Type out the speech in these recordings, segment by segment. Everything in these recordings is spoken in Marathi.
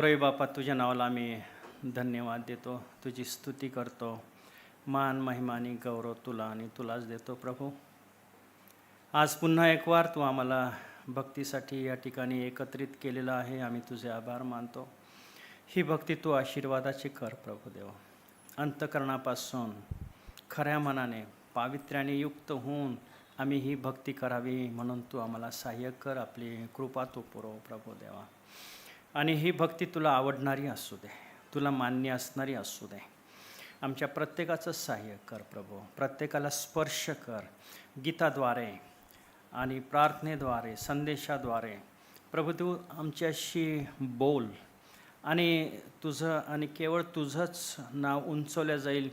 रे बापा, तुझ्या नावाला आम्ही धन्यवाद देतो, तुझी स्तुती करतो. मान महिमा आणि गौरव तुला आणि तुलाच देतो प्रभू. आज पुन्हा एक वार तू आम्हाला भक्तीसाठी या ठिकाणी एकत्रित केलेलं आहे. आम्ही तुझे आभार मानतो. ही भक्ती तू आशीर्वादाची कर प्रभू देव. अंतकरणापासून खऱ्या मनाने पावित्र्याने युक्त होऊन आम्ही ही भक्ती करावी म्हणून तू आम्हाला सहाय्य कर. आपली कृपा तू पुरव प्रभू देवा. आणि ही भक्ती तुला आवडणारी असू दे, तुला मान्य असणारी असू दे. आमच्या प्रत्येकाचं सहाय्य कर प्रभू. प्रत्येकाला स्पर्श कर गीताद्वारे आणि प्रार्थनेद्वारे, संदेशाद्वारे. प्रभू तू आमच्याशी बोल आणि तुझं आणि केवळ तुझंच नाव उंचवलं जाईल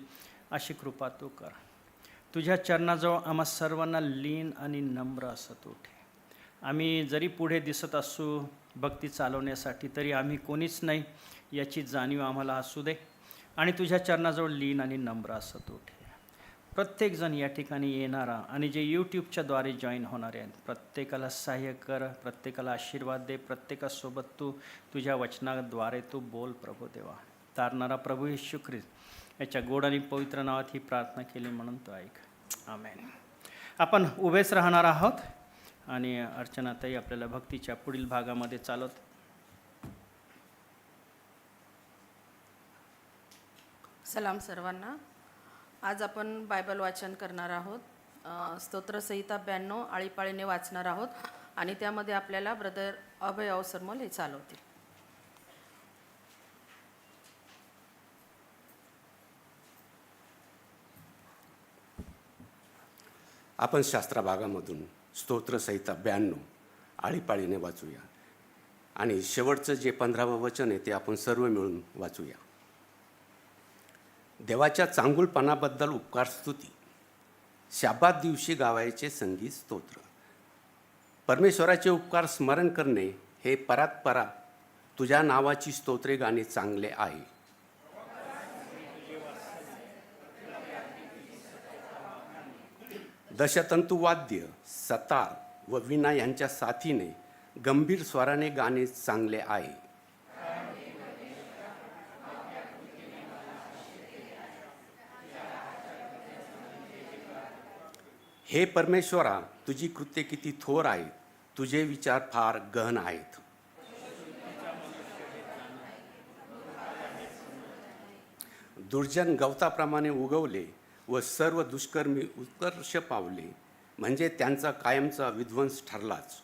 अशी कृपा तू कर. तुझ्या चरणाजवळ आम्हा सर्वांना लीन आणि नम्र असं तू ठेव. आम्ही जरी पुढे दिसत असू भक्ती चालवण्यासाठी, तरी आम्ही कोणीच नाही याची जाणीव आम्हाला असू दे आणि तुझ्या चरणाजवळ लीन आणि नम्र असं तू ठेव. प्रत्येकजण या ठिकाणी येणारा आणि जे यूट्यूबच्याद्वारे जॉईन होणारे आहेत प्रत्येकाला सहाय्य कर, प्रत्येकाला आशीर्वाद दे. प्रत्येकासोबत तू तुझ्या वचनाद्वारे तू बोल प्रभू देवा. तारणारा प्रभू येशू ख्रिस्त याच्या गोड आणि पवित्र नावात ही प्रार्थना केली म्हणून तो ऐक. आमेन. आपण उभेच राहणार आहोत आणि अर्चनाताई आपल्याला भक्तीच्या पुढील भागामध्ये चालवत. सलाम सर्वांना. आज आपण बायबल वाचन करणार आहोत. स्तोत्रसंहिता 92 आळीपाळीने वाचणार आहोत आणि त्यामध्ये आपल्याला ब्रदर अभय अवसरमल हे चालवतील. आपण शास्त्राभागामधून स्तोत्रसंहिता 92 आळीपाळीने वाचूया आणि शेवटचं जे 15वं वचन आहे ते आपण सर्व मिळून वाचूया. देवाच्या चांगुलपणाबद्दल उपकार स्तुती, शाबात दिवशी गावायचे संगीत स्तोत्र. परमेश्वराचे उपकार स्मरण करणे हे परात्परा तुझ्या नावाची स्तोत्रे गाणे चांगले आहे. दशतंतुवाद्य, सतार व वीणा यांच्या साथीने गंभीर स्वराने गाणे चांगले आहे. हे परमेश्वरा, तुझी कृत्ये किती थोर आहेत, तुझे विचार फार गहन आहेत. दुर्जन गवताप्रमाणे उगवले व सर्व दुष्कर्मी उत्कर्ष पावले, म्हणजे त्यांचा कायमचा विध्वंस ठरलाच.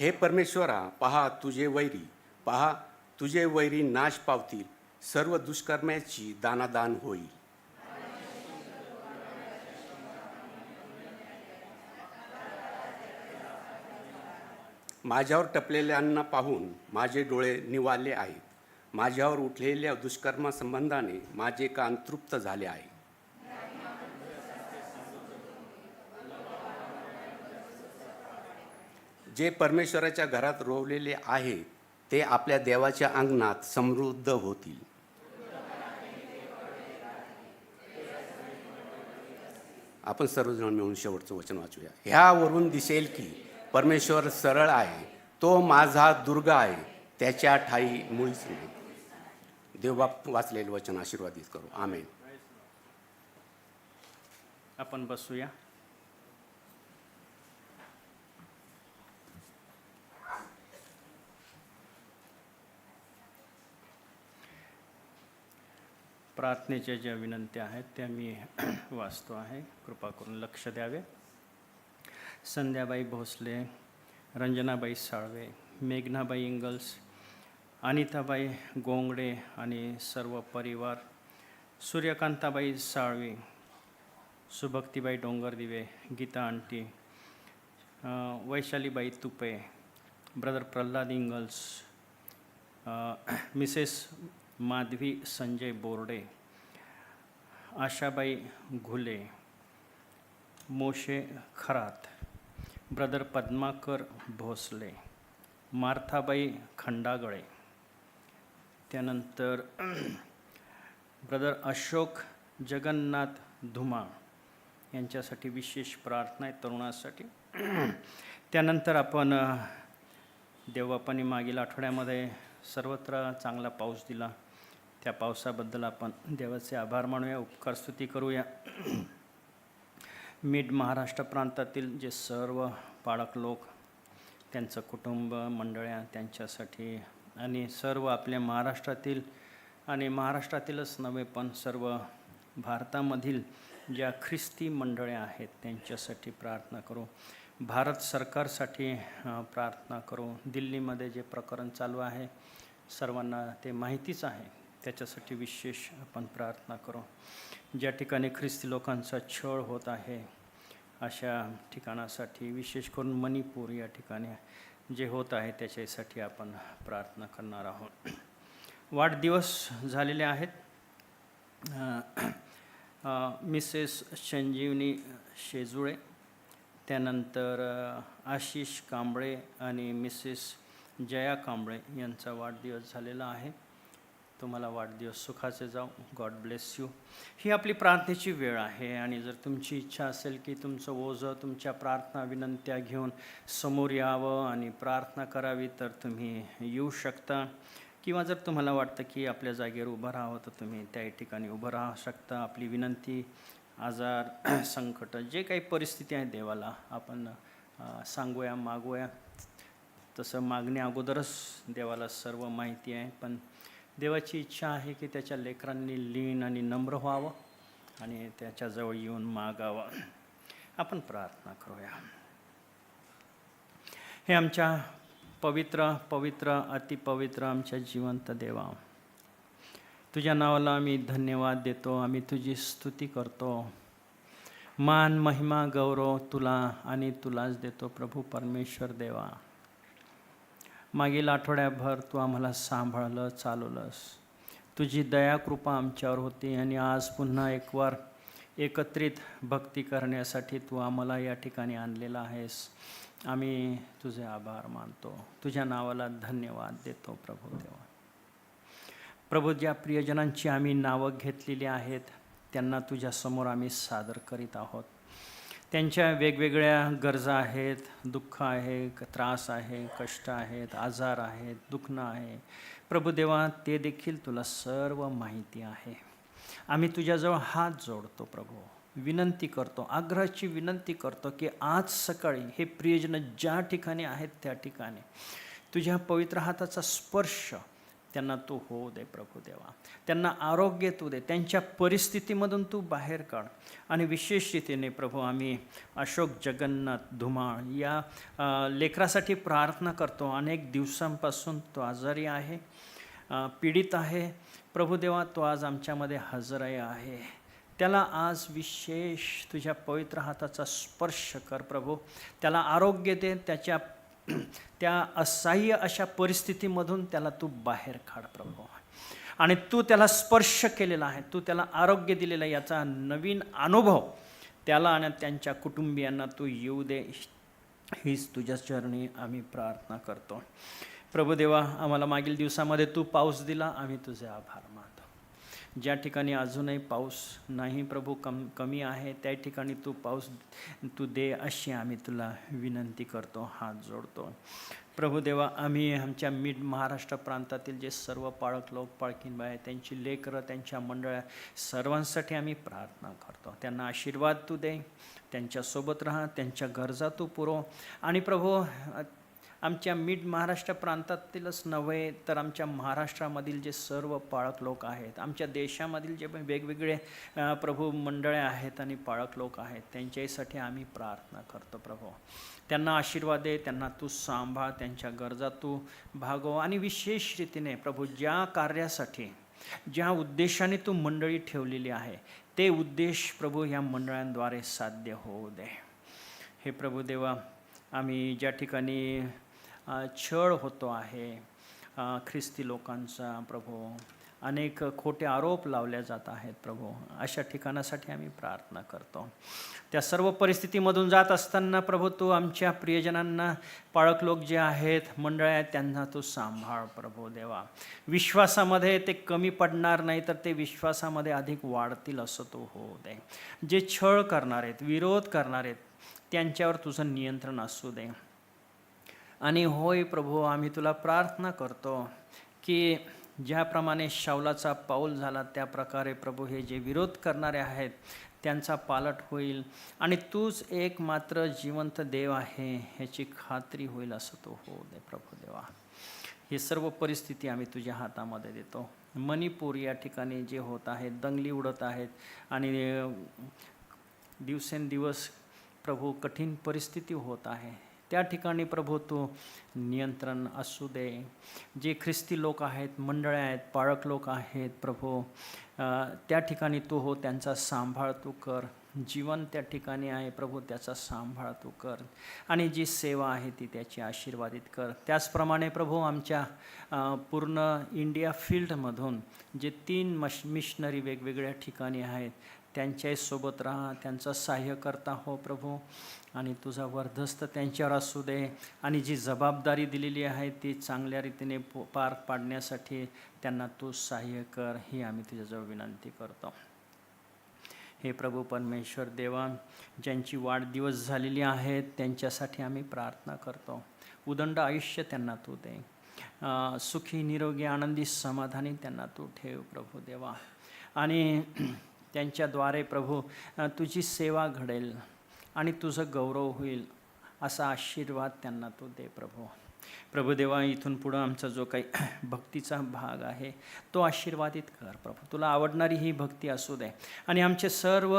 हे परमेश्वरा, पहा तुझे वैरी, पहा तुझे वैरी नाश पावतील, सर्व दुष्कर्म्याची दानादान होईल. माझ्यावर टपलेल्यांना पाहून माझे डोळे निवाले आहेत. माझ्यावर उठलेल्या दुष्कर्मासंबंधाने माझे कान तृप्त झाले आहे. जे परमेश्वराच्या घरात रोवलेले आहे ते आपल्या देवाच्या अंगणात समृद्ध होतील. आपण सर्वजण मिळून शेवटचं वचन वाचूया. ह्यावरून दिसेल की परमेश्वर सरळ आहे, तो माझा दुर्ग आहे, त्याच्या ठाई मुळीच नाही. देवबाप वाचलेलं वचन आशीर्वादित करू. आमेन. आपण बसूया. प्रार्थनेच्या ज्या विनंत्या आहेत त्या मी वाचतो आहे. कृपा करून लक्ष द्यावे. संध्याबाई भोसले, रंजनाबाई साळवे, मेघनाबाई इंगल्स, अनिताबाई गोंगडे आणि सर्व परिवार, Suryakantabai Salvi, Subhaktibai Dongardive, Geeta aunty, Vaishalibai Tupe, brother Pralhad Ingles, Mrs Madhavi Sanjay Borde, Ashabai Ghule, Moshe Kharat, brother Padmakar Bhosale, Marthabai Khandagale, त्यानंतर ब्रदर अशोक जगन्नाथ धुमाळ यांच्यासाठी विशेष प्रार्थना आहे तरुणासाठी. त्यानंतर आपण देवबापांनी मागील आठवड्यामध्ये सर्वत्र चांगला पाऊस दिला. त्या पावसाबद्दल आपण देवाचे आभार मानूया, उपकार स्तुती करूया. मिड महाराष्ट्र प्रांतातील जे सर्व पाळक लोक, त्यांचं कुटुंब मंडळ्या, त्यांच्यासाठी आणि सर्व आपल्या महाराष्ट्रातील आणि महाराष्ट्रातीलच नव्हे पण सर्व भारतामधील ज्या ख्रिस्ती मंडळ्या आहेत त्यांच्यासाठी प्रार्थना करू. भारत सरकारसाठी प्रार्थना करू. दिल्लीमध्ये जे प्रकरण चालू आहे सर्वांना ते माहितीच आहे, त्याच्यासाठी विशेष आपण प्रार्थना करू. ज्या ठिकाणी ख्रिस्ती लोकांचा छळ होत आहे अशा ठिकाणासाठी, विशेष करून मणिपूर या ठिकाणी जे होत आहे त्याच्यासाठी आपण प्रार्थना करणार आहोत. वाढदिवस झालेले आहेत. मिसेस संजीवनी शेजुळे, त्यानंतर आशिष कांबळे आणि मिसेस जया कांबळे यांचा वाढदिवस झालेला आहे. तुम्हाला वाढदिवस सुखाचे जाऊ. God bless you. ही आपली प्रार्थनेची वेळ आहे आणि जर तुमची इच्छा असेल की तुमचं ओझं, तुमच्या प्रार्थना विनंत्या घेऊन समोर यावं आणि प्रार्थना करावी तर तुम्ही येऊ शकता. किंवा जर तुम्हाला वाटतं की आपल्या जागेवर उभं राहावं तर तुम्ही त्या ठिकाणी उभं राहू शकता. आपली विनंती, आजार, संकट, जे काही परिस्थिती आहे देवाला आपण सांगूया, मागूया. तसं मागण्या अगोदरच देवाला सर्व माहिती आहे, पण देवाची इच्छा आहे की त्याच्या लेकरांनी लीन आणि नम्र व्हावं आणि त्याच्याजवळ येऊन मागावं. आपण प्रार्थना करूया. हे आमच्या पवित्र पवित्र अतिपवित्र आमच्या जिवंत देवा, तुझ्या नावाला आम्ही धन्यवाद देतो. आम्ही तुझी स्तुती करतो. मान, महिमा, गौरव तुला आणि तुलाच देतो प्रभू परमेश्वर देवा. मागील आठवड्याभर तू आम्हाला सांभाळलं, चालवलंस. तुझी दया कृपा आमच्यावर होती आणि आज पुन्हा एकवार एकत्रित भक्ती करण्यासाठी तू आम्हाला या ठिकाणी आणलेला आहेस. आम्ही तुझे आभार मानतो. तुझ्या नावाला धन्यवाद देतो प्रभू देवा. प्रभू, ज्या प्रियजनांची आम्ही नावं घेतलेली आहेत त्यांना तुझ्यासमोर आम्ही सादर करीत आहोत. त्यांच्या वेगवेगळ्या गरजा आहेत, दुःख आहे, त्रास आहे, कष्ट आहेत, आजार आहेत, दुखणं आहे. प्रभू देवा, ते देखील तुला सर्व माहिती आहे. आम्ही तुझ्याजवळ हात जोडतो प्रभू, विनंती करतो, आग्रहाची विनंती करतो की आज सकाळी हे प्रियजन ज्या ठिकाणी आहेत त्या ठिकाणी तुझ्या पवित्र हाताचा स्पर्श त्यांना तू होऊ दे प्रभू देवा. त्यांना आरोग्य तू दे. त्यांच्या परिस्थितीमधून तू बाहेर काढ. आणि विशेष रीतीने प्रभू आम्ही अशोक जगन्नाथ धुमाळ या लेकरासाठी प्रार्थना करतो. अनेक दिवसांपासून तो आजारी आहे, पीडित आहे. प्रभू देवा, तो आज आमच्यामध्ये हजर आहे. त्याला आज विशेष तुझ्या पवित्र हाताचा स्पर्श कर प्रभू. त्याला आरोग्य दे. त्या असह्य अशा परिस्थितीमधून त्याला तू बाहेर काढ प्रभू. आणि तू त्याला स्पर्श केलेला आहे, तू त्याला आरोग्य दिलेलं आहे, याचा नवीन अनुभव त्याला आणि त्यांच्या कुटुंबियांना तू येऊ दे. हीच तुझ्या चरणी आम्ही प्रार्थना करतो प्रभू देवा. आम्हाला मागील दिवसामध्ये तू पाऊस दिला, आम्ही तुझे आभार मानतो. ज्या ठिकाणी अजूनही पाऊस नाही प्रभू, कमी आहे, त्या ठिकाणी तू पाऊस तू दे अशी आम्ही तुला विनंती करतो, हात जोडतो प्रभू देवा. आम्ही आमच्या मिड महाराष्ट्र प्रांतातील जे सर्व पाळक लोक, पाळकीणबाई, त्यांची लेकरं, त्यांच्या मंडळ्या, सर्वांसाठी आम्ही प्रार्थना करतो. त्यांना आशीर्वाद तू दे, त्यांच्यासोबत राहा, त्यांच्या गरजा तू पुरव. आणि प्रभू, आमच्या मिड महाराष्ट्र प्रांतातीलच नव्हे तर आमच्या महाराष्ट्रामधील जे सर्व पाळक लोक आहेत, आमच्या देशामधील जे वेगवेगळे प्रभू मंडळे आहेत आणि पाळक लोक आहेत, त्यांच्यासाठी आम्ही प्रार्थना करतो प्रभू. त्यांना आशीर्वाद दे, त्यांना तू सांभाळ, त्यांच्या गरजा तू भागव. आणि विशेष रीतीने प्रभू, ज्या कार्यासाठी, ज्या उद्देशाने तू मंडळी ठेवलेली आहे ते उद्देश प्रभू या मंडळांद्वारे साध्य होऊ दे. हे प्रभू देवा, आम्ही ज्या ठिकाणी छळ होतो आहे ख्रिस्ती लोकांचा प्रभू, अनेक खोटे आरोप लावले जात आहेत प्रभू, अशा ठिकाणासाठी आम्ही प्रार्थना करतो. त्या सर्व परिस्थितीमधून जात असताना प्रभू, तू आमच्या प्रियजनांना, पाळक लोक जे आहेत, मंडळ आहेत, त्यांना तू सांभाळ प्रभू देवा. विश्वासामध्ये ते कमी पडणार नाही तर ते विश्वासामध्ये अधिक वाढतील असं तू होऊ दे. जे छळ करणार आहेत, विरोध करणार आहेत, त्यांच्यावर तुझं नियंत्रण असू दे. आणि होय प्रभू, आम्ही तुला प्रार्थना करतो की ज्याप्रमाणे शाऊलाचा पाऊल झाला त्या प्रकारे प्रभू हे जे विरोध करणारे आहेत त्यांचा पालट होईल आणि तूच एक मात्र जिवंत देव आहे ह्याची खात्री होईल असं तो हो दे प्रभू देवा. ही सर्व परिस्थिती आम्ही तुझ्या हातामध्ये देतो. मणिपूर या ठिकाणी जे होत आहे, दंगली उडत आहेत आणि दिवसेंदिवस प्रभू कठीण परिस्थिती होत आहे, त्या ठिकाणी प्रभू तू नियंत्रण असू दे. जे ख्रिस्ती लोक आहेत, मंडळे आहेत, पाळक लोक आहेत प्रभू, त्या ठिकाणी तू हो, त्यांचा सांभाळ तू कर. जीवन त्या ठिकाणी आहे प्रभू, त्याचा सांभाळ तू कर आणि जी सेवा आहे ती त्याची आशीर्वादित कर. त्याचप्रमाणे प्रभू आमच्या पूर्ण इंडिया फील्डमधून जे 3 मिशनरी वेगवेगळ्या ठिकाणी आहेत त्यांच्याही सोबत राहा, त्यांचं सहाय्य करता हो प्रभू आणि तुझा वर्धस्त त्यांच्यावर असू दे आणि जी जबाबदारी दिलेली आहे ती चांगल्या रीतीने पार पाडण्यासाठी त्यांना तू सहाय्य कर, ही आम्ही तुझ्याजवळ विनंती करतो. हे प्रभू परमेश्वर देवा, ज्यांची वाढदिवस झालेली आहेत त्यांच्यासाठी आम्ही प्रार्थना करतो. उदंड आयुष्य त्यांना तू दे, सुखी निरोगी आनंदी समाधानी त्यांना तू ठेव प्रभू देवा आणि त्यांच्याद्वारे प्रभू तुझी सेवा घडेल आणि तुझं गौरव होईल असा आशीर्वाद त्यांना तू दे प्रभू. प्रभुदेवा, इथून पुढं आमचा जो काही भक्तीचा भाग आहे तो आशीर्वादित कर प्रभू. तुला आवडणारी ही भक्ती असू दे आणि आमचे सर्व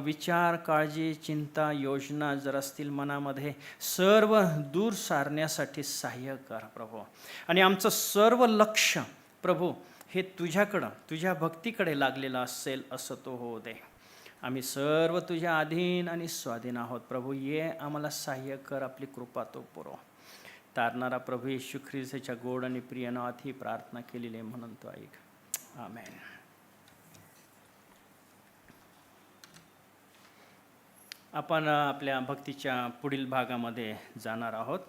विचार, काळजी, चिंता, योजना जर असतील मनामध्ये सर्व दूर सारण्यासाठी सहाय्य कर प्रभू आणि आमचं सर्व लक्ष प्रभू हे तुझ्याकडं, तुझ्या भक्तीकडे लागलेलं असेल असं तो होऊ दे. आम्ही सर्व तुझ्या अधीन आणि स्वाधीन आहोत प्रभू. ये आम्हाला सहाय्य कर, आपली कृपा तो पुरव. तारणारा प्रभू येशू ख्रिस्ताच्या गोड आणि प्रिय नावात ही प्रार्थना केलेली आहे म्हणून तो ऐक. आमेन. आपण आपल्या भक्तीच्या पुढील भागामध्ये जाणार आहोत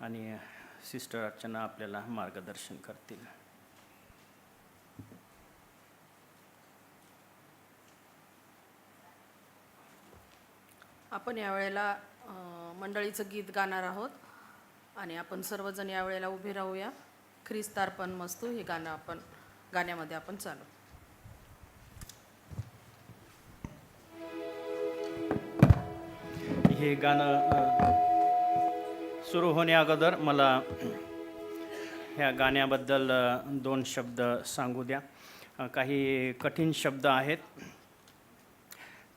आणि सिस्टर अर्चना आपल्याला मार्गदर्शन करतील. आपण यावेळेला मंडळीचं गीत गाणार आहोत आणि आपण सर्वजण यावेळेला उभे राहूया. ख्रिस्तार्पण मस्तू हे गाणं आपण गाण्यामध्ये आपण चालू. हे गाणं सुरू होण्या अगोदर मला ह्या गाण्याबद्दल 2 शब्द सांगू द्या. काही कठीण शब्द आहेत.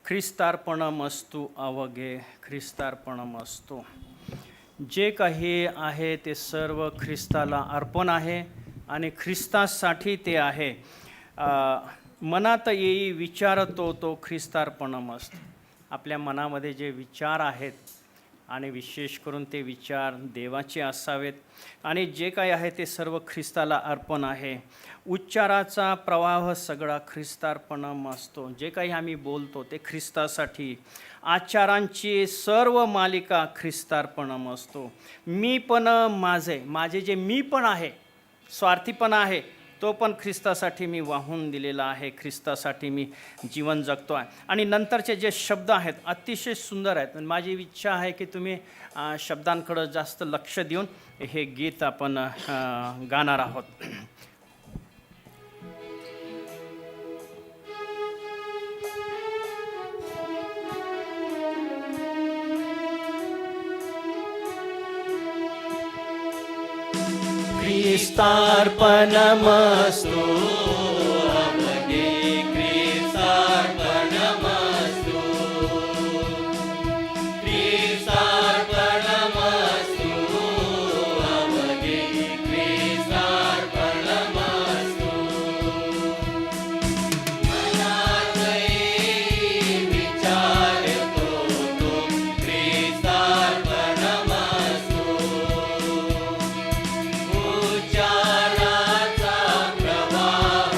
ख्रिस्तार्पणमस्तु अवघे, ख्रिस्तार्पणमस्तु. जे काही आहे ते सर्व ख्रिस्ताला अर्पण आहे आणि ख्रिस्तासाठी ते आहे. मनात येई विचारतो तो ख्रिस्तार्पणमस्तु. आपल्या मनामध्ये जे विचार आहेत आणि विशेष करून ते विचार देवाचे असावेत आणि जे काही आहे ते सर्व ख्रिस्ताला अर्पण आहे. उच्चाराचा प्रवाह सगळा ख्रिस्तार्पणम असतो. जे काही आम्ही बोलतो ते ख्रिस्तासाठी. आचारांची सर्व मालिका ख्रिस्तार्पणम असतो. मी पण माझे जे मी पण आहे, स्वार्थीपणा आहे, तो पण ख्रिस्तासाठी मी वाहून दिलेला आहे. ख्रिस्तासाठी मी जीवन जगतो आहे. आणि नंतरचे जे शब्द आहेत अतिशय सुंदर आहेत. माझी इच्छा आहे की तुम्ही शब्दांकडं जास्त लक्ष देऊन हे गीत आपण गाणार आहोत. ख्रिस्तार्पणमस्तु अवघे, ख्रिस्तार्पणमस्तु, ख्रिस्तार्पणमस्तु अवघे, ख्रिस्तार्पणमस्तु. मनात येई विचारतो तो ख्रिस्तार्पणमस्तु. उच्चाराचा प्रवाह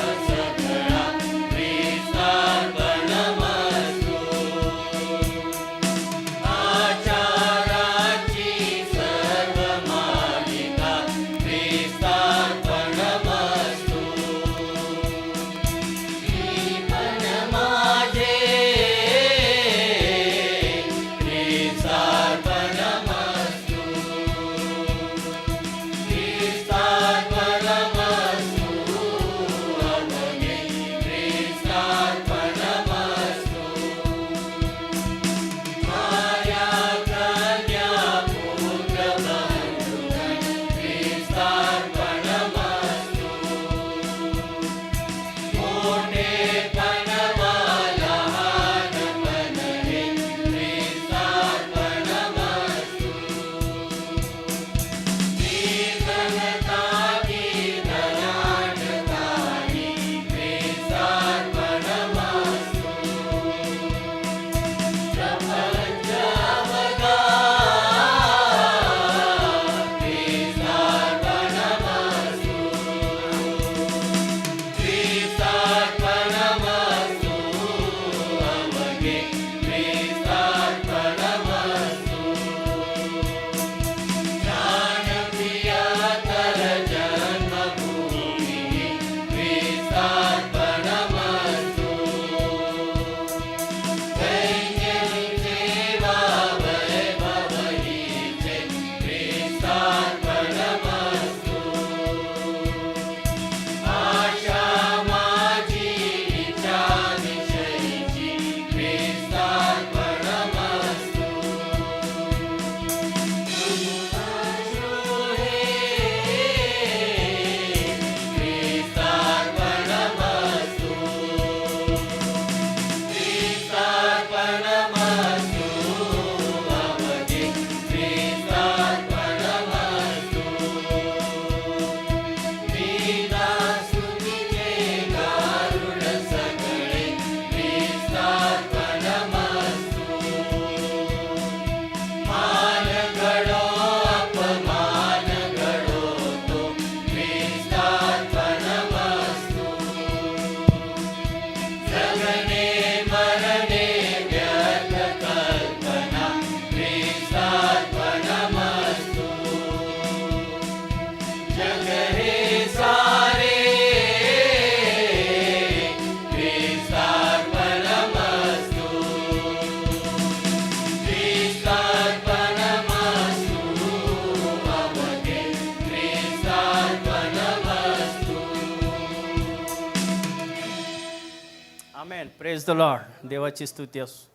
आमेन. Praise the Lord. देवाची स्तुती असो.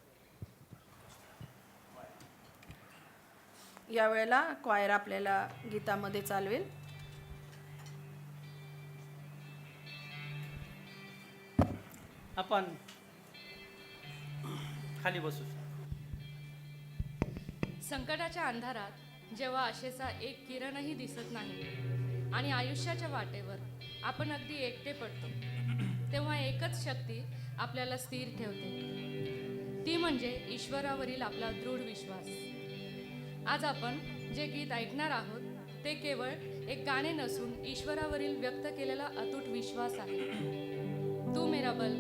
यावेळेला क्वायर आपल्याला गीतामध्ये चालवेल. आपण खाली बसू. संकटाच्या अंधारात जेव्हा आशेचा एक किरणही दिसत नाही आणि आयुष्याच्या वाटेवर आपण अगदी एकटे पडतो, तेव्हा एकच शक्ती आपल्याला स्थिर ठेवते, ती म्हणजे ईश्वरावरील आपला दृढ विश्वास. आज आपण जे गीत ऐकणार आहोत ते केवळ एक गाणे नसून ईश्वरावरील व्यक्त केलेला अतूट विश्वास आहे. तू मेरा बल,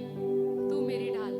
तू मेरी ढाल.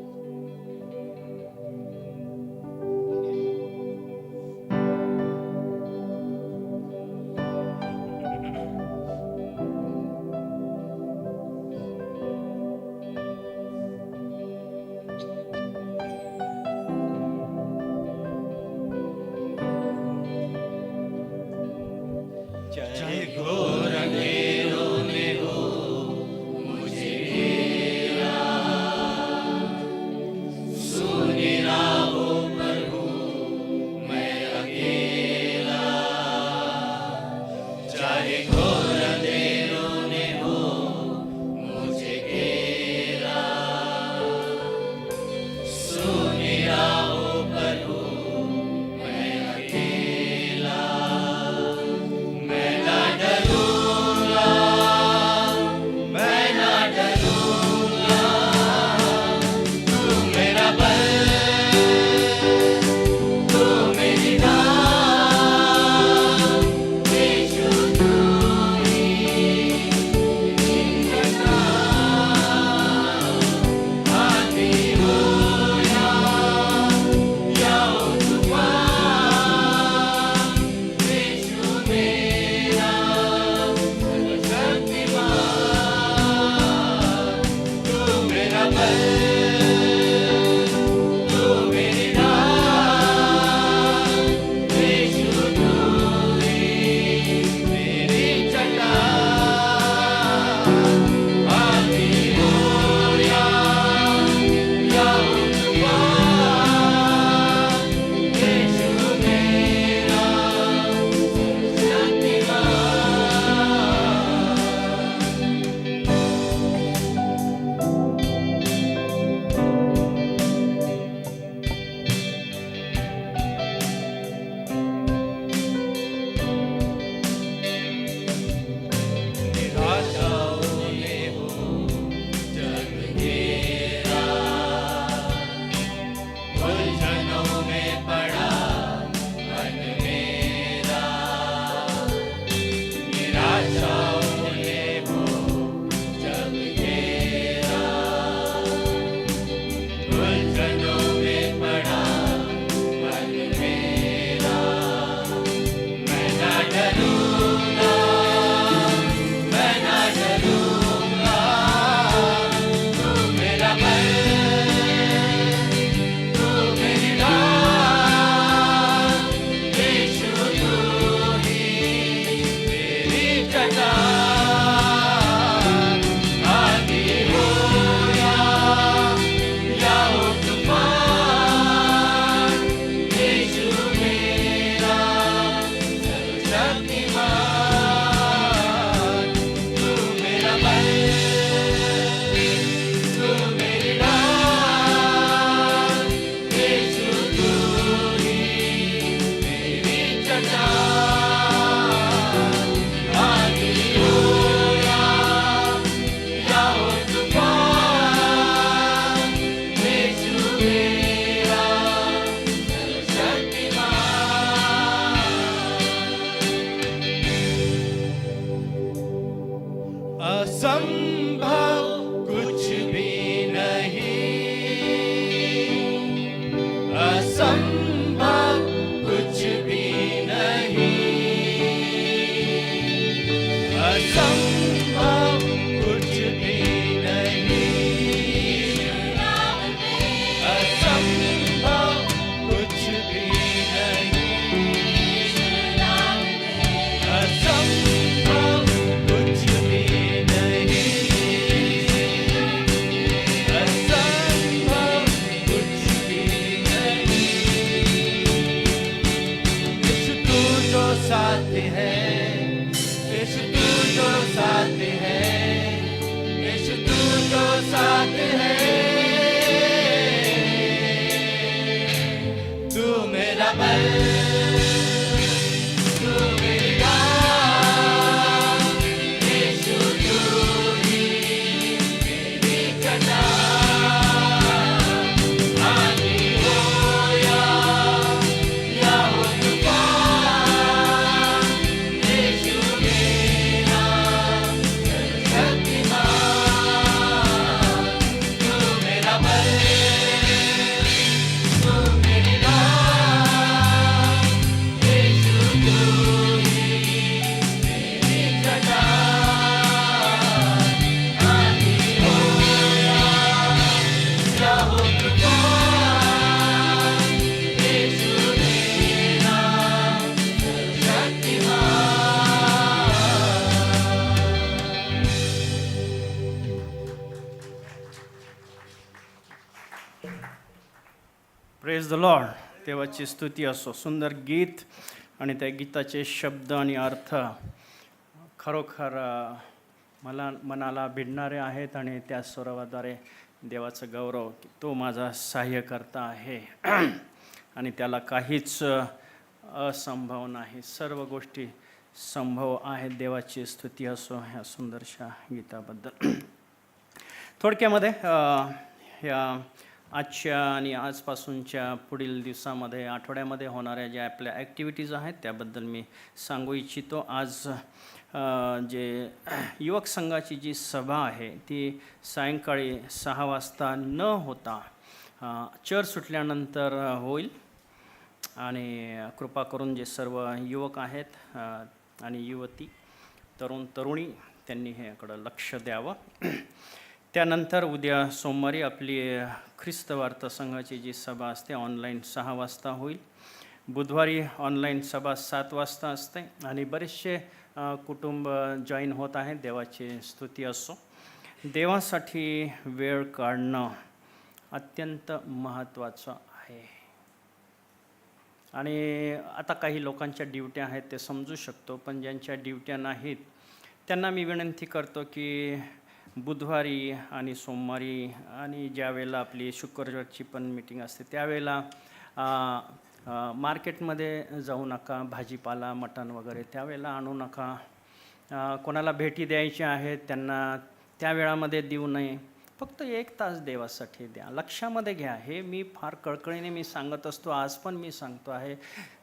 असंभव कुछ भी नहीं, असंभव कुछ भी नहीं, असंभव कुछ भी नहीं, असंभव कुछ भी नहीं, असंभव कुछ भी नहीं, असंभव कुछ भी नहीं। यीशु तू जो साथ है, यीशु तू जो साथ है, यीशु तू जो साथ है, तू मेरा बल, तू मेरी राह, यीशु तू ही मेरी चट्टान। आंधी हो या हो तूफान, यीशु मेरा सर्वशक्तिमान। तू मेरा बल, तू मेरी राह, यीशु तू ही मेरी चट्टान। आंधी हो या हो तूफान, यीशु मेरा प्रेज द लॉर्ड. देवाची स्तुती असो. सुंदर गीत आणि त्या गीताचे शब्द आणि अर्थ खरोखर मनाला भिडणारे आहेत आणि त्या स्वरावाद्वारे देवाचं गौरव की तो माझा सहाय्यकर्ता आहे आणि त्याला काहीच असंभव नाही, सर्व गोष्टी संभव आहेत. देवाची स्तुती असो ह्या सुंदरशा गीताबद्दल. थोडक्यामध्ये ह्या आजच्या आणि आजपासूनच्या पुढील दिवसामध्ये आठवड्यामध्ये होणाऱ्या ज्या आपल्या ॲक्टिव्हिटीज आहेत त्याबद्दल मी सांगू इच्छितो. आज जे युवक संघाची जी सभा आहे ती सायंकाळी 6 वाजता न होता चर्च सुटल्यानंतर होईल आणि कृपा करून जे सर्व युवक आहेत आणि युवती तरुणी त्यांनी ह्याकडं लक्ष द्यावं. त्यानंतर उद्या सोमवारी आपली ख्रिस्त वार्ता संघाची जी सभा असते ऑनलाईन 6 वाजता होईल. बुधवारी ऑनलाईन सभा 7 वाजता असते आणि बरेचसे कुटुंब जॉईन होत आहेत. देवाची स्तुती असो. देवासाठी वेळ काढणं अत्यंत महत्त्वाचं आहे आणि आता काही लोकांच्या ड्युट्या आहेत ते समजू शकतो, पण ज्यांच्या ड्युट्या नाहीत त्यांना मी विनंती करतो की बुधवारी आणि सोमवारी आणि ज्या वेळेला आपली शुक्रवारची पण मीटिंग असते त्यावेळेला मार्केटमध्ये जाऊ नका. भाजीपाला मटण वगैरे त्यावेळेला आणू नका. कोणाला भेटी द्यायच्या आहेत त्यांना त्या वेळामध्ये देऊ नये. फक्त 1 तास देवासाठी द्या. लक्षामध्ये घ्या. हे मी फार कळकळीने मी सांगत असतो, आज पण मी सांगतो आहे.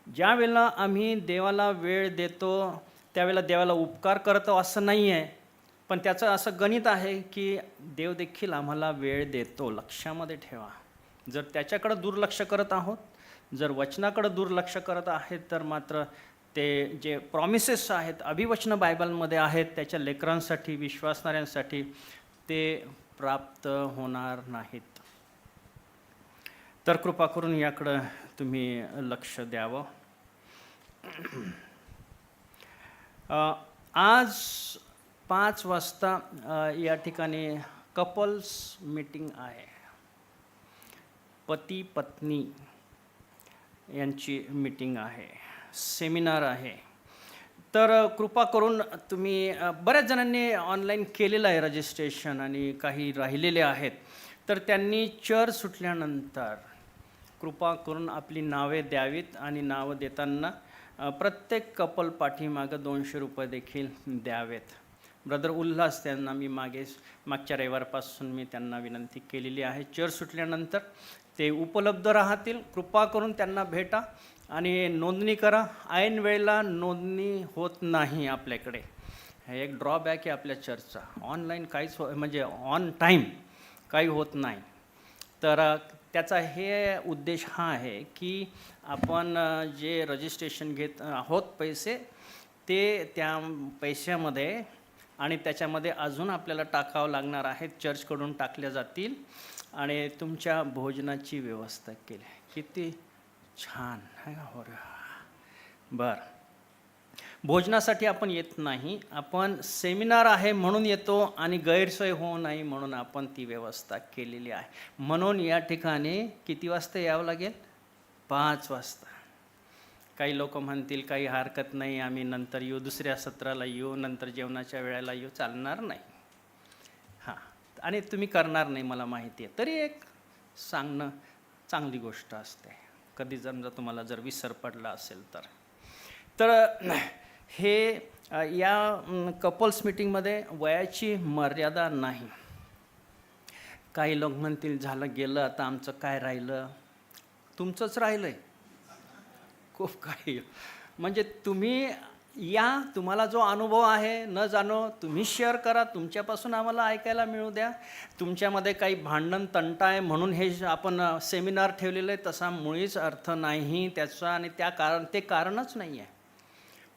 ज्या वेळेला आम्ही देवाला वेळ देतो त्यावेळेला देवाला उपकार करतो असं नाही आहे, पण त्याचं असं गणित आहे की देव देखील आम्हाला वेळ देतो. लक्षामध्ये ठेवा. जर त्याच्याकडं दुर्लक्ष करत आहोत, जर वचनाकडं दुर्लक्ष करत आहेत तर मात्र ते जे प्रॉमिसेस आहेत, अभिवचनं बायबलमध्ये आहेत त्याच्या लेकरांसाठी, विश्वासणाऱ्यांसाठी ते प्राप्त होणार नाहीत. तर कृपा करून याकडं तुम्ही लक्ष द्यावं. आज 5 वाजता या ठिकाणी कपल्स मीटिंग आहे. पती पत्नी यांची मीटिंग आहे, सेमिनार आहे. तर कृपा करून तुम्ही बऱ्याच जणांनी ऑनलाईन केलेलं आहे रजिस्ट्रेशन आणि काही राहिलेले आहेत. तर त्यांनी चर्च सुटल्यानंतर कृपा करून आपली नावे द्यावीत आणि नावं देताना प्रत्येक कपल पाठीमागं 200 रुपये देखील द्यावेत. ब्रदर उल्हास त्यांना मी मागच्या रविवारपासून मी त्यांना विनंती केलेली आहे. चर्च सुटल्यानंतर ते उपलब्ध राहतील. कृपा करून त्यांना भेटा आणि नोंदणी करा. ऐन वेळेला नोंदणी होत नाही आपल्याकडे. हे एक ड्रॉबॅक आहे आपल्या चर्चचा. ऑनलाईन काहीच म्हणजे ऑन टाईम काही होत नाही. तर त्याचा हे उद्देश हा आहे की आपण जे रजिस्ट्रेशन घेत आहोत पैसे, ते त्या पैशामध्ये आणि त्याच्यामध्ये अजून आपल्याला टाकावं लागणार आहेत, चर्चकडून टाकल्या जातील आणि तुमच्या भोजनाची व्यवस्था केली. किती छान आहे का? हो रे. बरं, भोजनासाठी आपण येत नाही, आपण सेमिनार आहे म्हणून येतो आणि गैरसोय होऊ नये म्हणून आपण ती व्यवस्था केलेली आहे. म्हणून या ठिकाणी किती वाजता यावं लागेल? 5 वाजता. काही लोक म्हणतील काही हरकत नाही, आम्ही नंतर येऊ, दुसऱ्या सत्राला येऊ, नंतर जेवणाच्या वेळेला येऊ. चालणार नाही. हां, आणि तुम्ही करणार नाही मला माहिती आहे, तरी एक सांगणं चांगली गोष्ट असते. कधी समजा तुम्हाला जर विसर पडला असेल तर हे या कपल्स मीटिंगमध्ये वयाची मर्यादा नाही. काही लोक म्हणतील झालं गेलं, आता आमचं काय राहिलं? तुमचंच राहिलं आहे खूप काही. म्हणजे तुम्ही या, तुम्हाला जो अनुभव आहे न जाणो तुम्ही शेअर करा, तुमच्यापासून आम्हाला ऐकायला मिळू द्या. तुमच्यामध्ये काही भांडण तंटा आहे म्हणून हे आपण सेमिनार ठेवलेलं आहे तसा मुळीच अर्थ नाही त्याचा, आणि ते कारणच नाही आहे.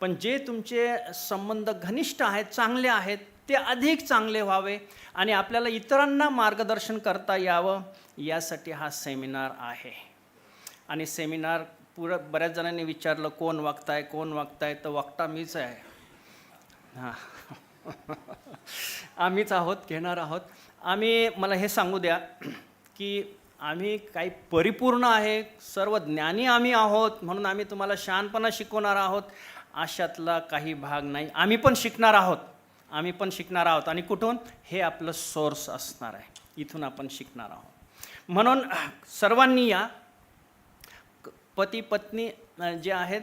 पण जे तुमचे संबंध घनिष्ठ आहेत, चांगले आहेत, ते अधिक चांगले व्हावे आणि आपल्याला इतरांना मार्गदर्शन करता यावं, यासाठी हा सेमिनार आहे. आणि सेमिनार बऱ्याच जणांनी विचारलं कोण वागताय, तर वक्ता मीच आहे. हां, आम्हीच आहोत, घेणार आहोत. मला हे सांगू द्या की आम्ही काही परिपूर्ण आहे, सर्व ज्ञानी आम्ही आहोत म्हणून आम्ही तुम्हाला शहाणपणा शिकवणार आहोत, अशातला काही भाग नाही. आम्ही पण शिकणार आहोत. आणि कुठून? हे आपलं सोर्स असणार आहे, इथून आपण शिकणार आहोत. म्हणून सर्वांनी या, पती पत्नी जे आहेत,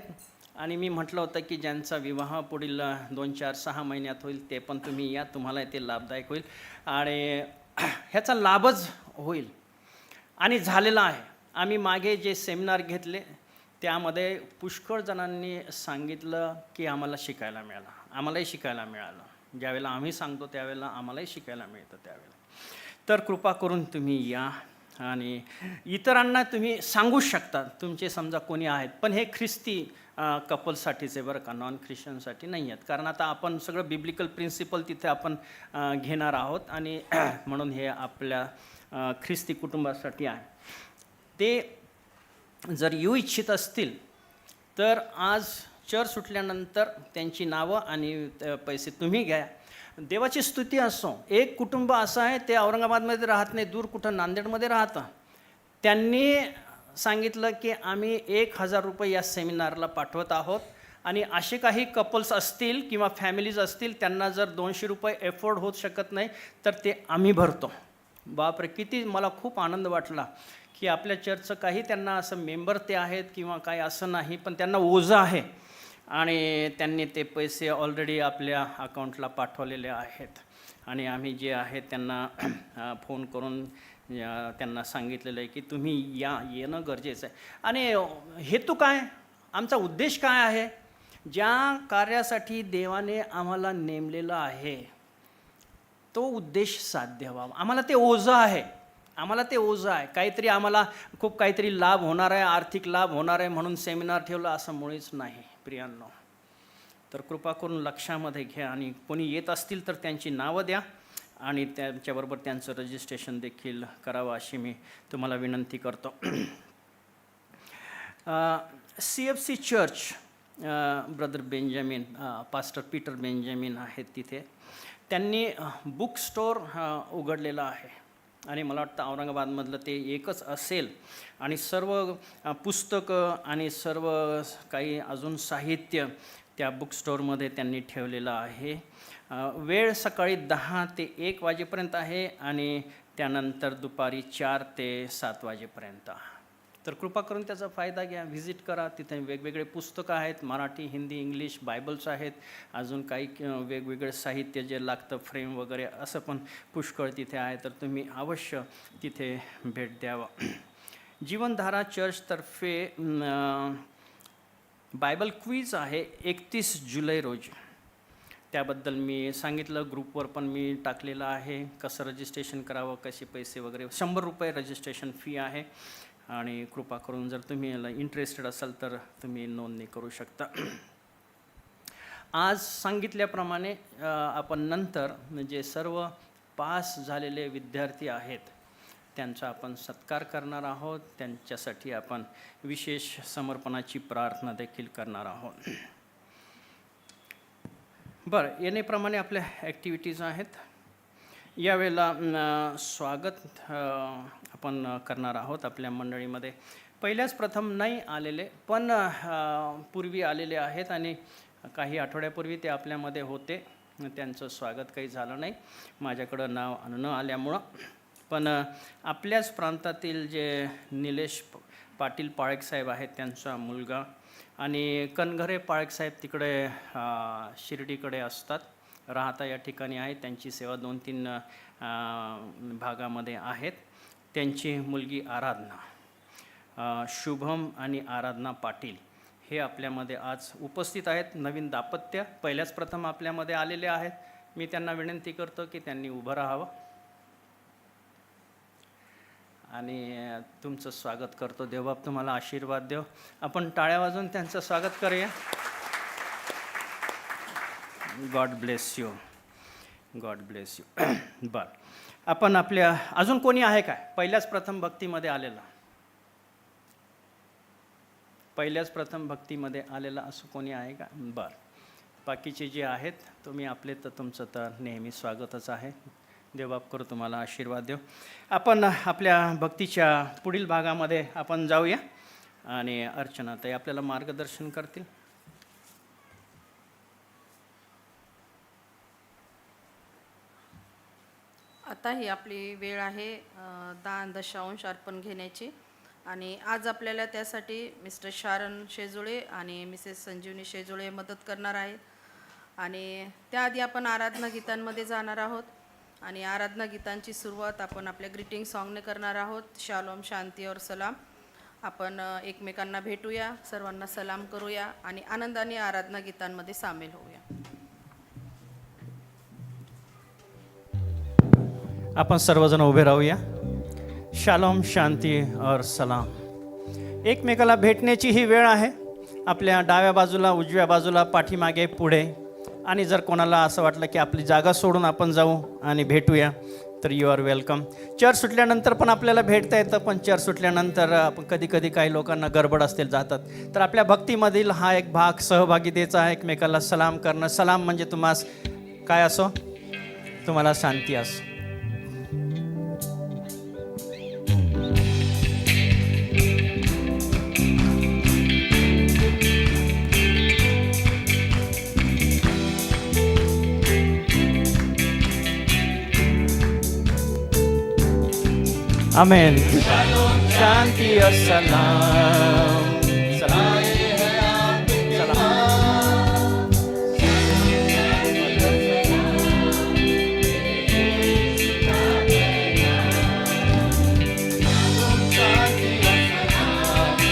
आणि मी म्हटलं होतं की ज्यांचा विवाह पुढील 2, 4, 6 महिन्यात होईल ते पण तुम्ही या, तुम्हाला ते लाभदायक होईल आणि ह्याचा लाभच होईल आणि झालेला आहे. आम्ही मागे जे सेमिनार घेतले त्यामध्ये पुष्कळ जणांनी सांगितलं की आम्हालाही शिकायला मिळालं. ज्यावेळेला आम्ही सांगतो त्यावेळेला आम्हालाही शिकायला मिळतं त्यावेळेला. तर कृपा करून तुम्ही या आणि इतरांना तुम्ही सांगू शकता. तुमचे समजा कोणी आहेत, पण हे ख्रिस्ती कपलसाठीच आहे बरं का, नॉन ख्रिश्चनसाठी नाही आहेत. कारण आता आपण सगळं बिब्लिकल प्रिन्सिपल तिथे आपण घेणार आहोत आणि म्हणून हे आपल्या ख्रिस्ती कुटुंबासाठी आहे. ते जर येऊ इच्छित असतील तर आज चर्च सुटल्यानंतर त्यांची नावं आणि पैसे तुम्ही घ्या. देवाची स्तुती असो. एक कुटुंब असं आहे, ते औरंगाबादमध्ये राहत नाही, दूर कुठं नांदेडमध्ये राहतं. त्यांनी सांगितलं की आम्ही 1,000 रुपये या सेमिनारला पाठवत आहोत आणि असे काही कपल्स असतील किंवा फॅमिलीज असतील त्यांना जर 200 रुपये एफोर्ड होत शकत नाही तर ते आम्ही भरतो. बापरे, किती मला खूप आनंद वाटला की आपल्या चर्चचं काही त्यांना असं मेंबर ते आहेत किंवा काही असं नाही, पण त्यांना ओझं आहे आणि त्यांनी ते पैसे ऑलरेडी आपल्या अकाउंटला पाठवलेले आहेत. आणि आम्ही जे आहे त्यांना फोन करून त्यांना सांगितलेलं आहे की तुम्ही येणं गरजेचं आहे. आणि हेतू काय, आमचा उद्देश काय आहे, ज्या कार्यासाठी देवाने आम्हाला नेमलेलं आहे तो उद्देश साध्य व्हावा. आम्हाला ते ओझं आहे, काहीतरी आम्हाला खूप काहीतरी लाभ होणार आहे, आर्थिक लाभ होणार आहे म्हणून सेमिनार ठेवलं असं मुळीच नाही प्रियांनो. तर कृपा करून लक्षामध्ये घ्या आणि कोणी येत असतील तर त्यांची नावं द्या आणि त्यांच्याबरोबर त्यांचं रजिस्ट्रेशन देखील करावं अशी मी तुम्हाला विनंती करतो. CFC church, brother Benjamin, pastor Peter Benjamin आहेत तिथे. त्यांनी बुक स्टोअर उघडलेलं आहे आणि मला वाटतं औरंगाबादमधलं ते एकच असेल. आणि सर्व पुस्तकं आणि सर्व काही अजून साहित्य त्या बुक स्टोअरमध्ये त्यांनी ठेवलेलं आहे. वेळ सकाळी 10 ते 1 वाजेपर्यंत आहे आणि त्यानंतर दुपारी 4 ते 7 वाजेपर्यंत. तर कृपा करून त्याचा फायदा घ्या, व्हिजिट करा. तिथे वेगवेगळे पुस्तकं आहेत, मराठी, हिंदी, इंग्लिश, बायबल्स आहेत, अजून काही वेगवेगळे साहित्य जे लागतं, फ्रेम वगैरे असं पण पुष्कळ तिथे आहे. तर तुम्ही अवश्य तिथे भेट द्यावं. जीवनधारा चर्चतर्फे बायबल क्विज आहे 31 जुलै रोजी. त्याबद्दल मी सांगितलं. ग्रुपवर पण मी टाकलेलं आहे कसं रजिस्ट्रेशन करावं, कसे पैसे वगैरे. 100 रुपये रजिस्ट्रेशन फी आहे आणि कृपा करून जर तुम्ही याला इंटरेस्टेड असाल तर तुम्ही नोंदणी करू शकता. आज सांगितल्याप्रमाणे आपण नंतर म्हणजे सर्व पास झालेले विद्यार्थी आहेत त्यांचा आपण सत्कार करणार आहोत. त्यांच्यासाठी आपण विशेष समर्पणाची प्रार्थना देखील करणार आहोत. बरं, येण्याप्रमाणे आपल्या ॲक्टिव्हिटीज आहेत. यावेळेला स्वागत आपण करणार आहोत आपल्या मंडळीमध्ये. पहिल्याच प्रथम नाही आलेले पण पूर्वी आलेले आहेत आणि काही आठवड्यापूर्वी ते आपल्यामध्ये होते. त्यांचं स्वागत काही झालं नाही माझ्याकडं नाव न आल्यामुळं. पण आपल्याच प्रांतातील जे निलेश पाटील पाळक साहेब आहेत त्यांचा मुलगा आणि कनघरे पाळक साहेब तिकडे शिर्डीकडे असतात, राहता या ठिकाणी आहेत. त्यांची सेवा 2-3 भागामध्ये आहेत. त्यांची मुलगी आराधना, शुभम आणि आराधना पाटील हे आपल्यामध्ये आज उपस्थित आहेत. नवीन दाम्पत्य पहिल्याच प्रथम आपल्यामध्ये आलेले आहेत. मी त्यांना विनंती करतो की त्यांनी उभं राहावं आणि तुमचं स्वागत करतो. देवबाप तुम्हाला आशीर्वाद देव. आपण टाळ्या वाजवून त्यांचं स्वागत करूया. God bless you, God bless you. बरं, आपण आपल्या अजून कोणी आहे काय पहिल्याच प्रथम भक्तीमध्ये आलेला? पहिल्याच प्रथम भक्तीमध्ये आलेला असं कोणी आहे का? बरं, बाकीचे जे आहेत तुम्ही आपले तर तुमचं तर नेहमी स्वागतच आहे. देवबाप करू तुम्हाला आशीर्वाद देव. आपण आपल्या भक्तीच्या पुढील भागामध्ये आपण जाऊया आणि अर्चना ताई आपल्याला मार्गदर्शन करतील. आता ही आपली वेळ आहे दान दशांश अर्पण घेण्याची. आणि आज आपल्याला त्यासाठी मिस्टर शारन शेजुळे आणि मिसेस संजीवनी शेजुळे मदत करणार आहेत. आणि त्याआधी आपण आराधना गीतांमध्ये जाणार आहोत आणि आराधना गीतांची सुरुवात आपण आपल्या ग्रीटिंग सॉन्गने करणार आहोत. शालोम, शांती और सलाम. आपण एकमेकांना भेटूया, सर्वांना सलाम करूया आणि आनंदाने आराधना गीतांमध्ये सामील होऊया. आपण सर्वजण उभे राहूया. शालोम, शांती और सलाम. एकमेकाला भेटण्याची ही वेळ आहे. आपल्या डाव्या बाजूला, उजव्या बाजूला, पाठीमागे, पुढे. आणि जर कोणाला असं वाटलं की आपली जागा सोडून आपण जाऊ आणि भेटूया तर यू आर वेलकम. चर्च सुटल्यानंतर पण आपल्याला भेटता येतं, पण चर्च सुटल्यानंतर आपण कधी काही लोकांना गडबड असतील जातात. तर आपल्या भक्तीमधील हा एक भाग सहभागीतेचा आहे, एकमेकाला सलाम करणं. सलाम म्हणजे तुम्हास काय असो, तुम्हाला शांती असो. आमेन. शांति और सलाम. सलाम.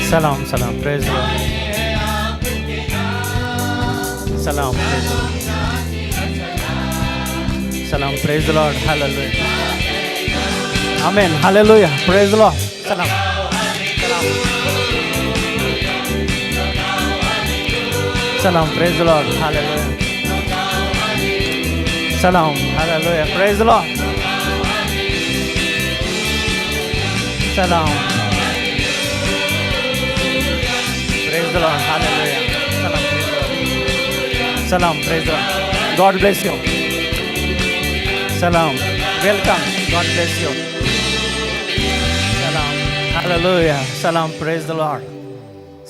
सलाम. सलाम. Praise Lord. सलाम. सलाम. Praise Lord. Hallelujah. Amen. Hallelujah. Praise the Lord. Salam. Salam. Praise the Lord. Hallelujah. Salam. Hallelujah. Praise the Lord. Salam. Praise the Lord. Hallelujah. Salam. Praise the Lord. Salam. Praise the Lord. God bless you. Salam. Welcome. God bless you. सलाम. हालेलुया. सलाम. Praise the Lord.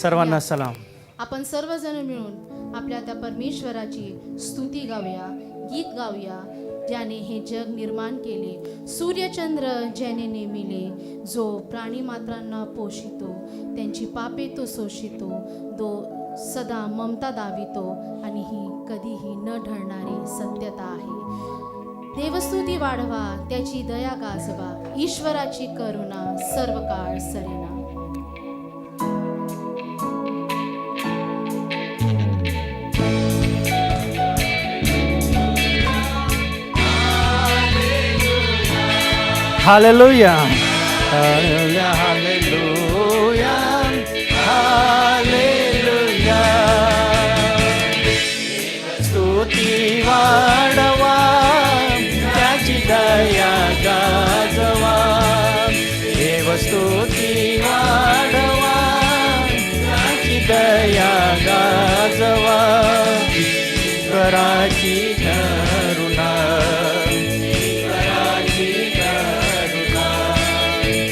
सर्वांना सलाम. आपण सर्वजण मिळून आपल्या त्या परमेश्वराची स्तुती गाऊया, गीत गाऊया, ज्याने हे जग निर्माण केले. सूर्यचंद्र ज्याने नेमिले, जो प्राणी मात्रांना पोषितो, त्यांची पापे तो शोषितो, तो सदा ममता दावितो आणि ही कधीही न ढळणारी सत्यता आहे. देवस्तुती वाढवा, त्याची दया गाजवा, ईश्वराची करुणा सर्व काळ सरेना. हालेलुया. Hallelujah hallelujah hallelujah. स्तुती वाढवा त्याची दया गाजवा. देव स्तुती वाढवा त्याची दया गाजवा. ईश्वराची करुणा ईश्वराची करुणा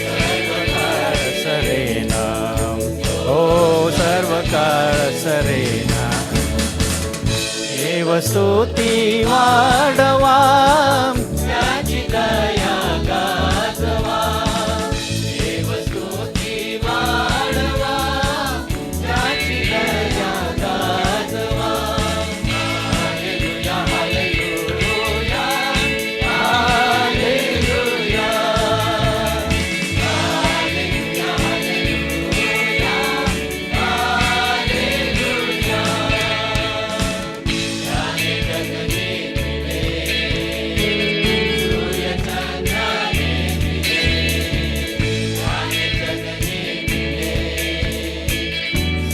सर्वकाळ सरेना. हो सर्वकाळ सरेना. देव स्तुती वाढवा त्याची दया गाजवा. देव स्तुती वाढवा त्याची दया गाजवा. Hallelujah hallelujah hallelujah. Hallelujah hallelujah hallelujah. त्याने जगणे दिले सूर्यचंद्राने दिले. त्याने जगणे दिले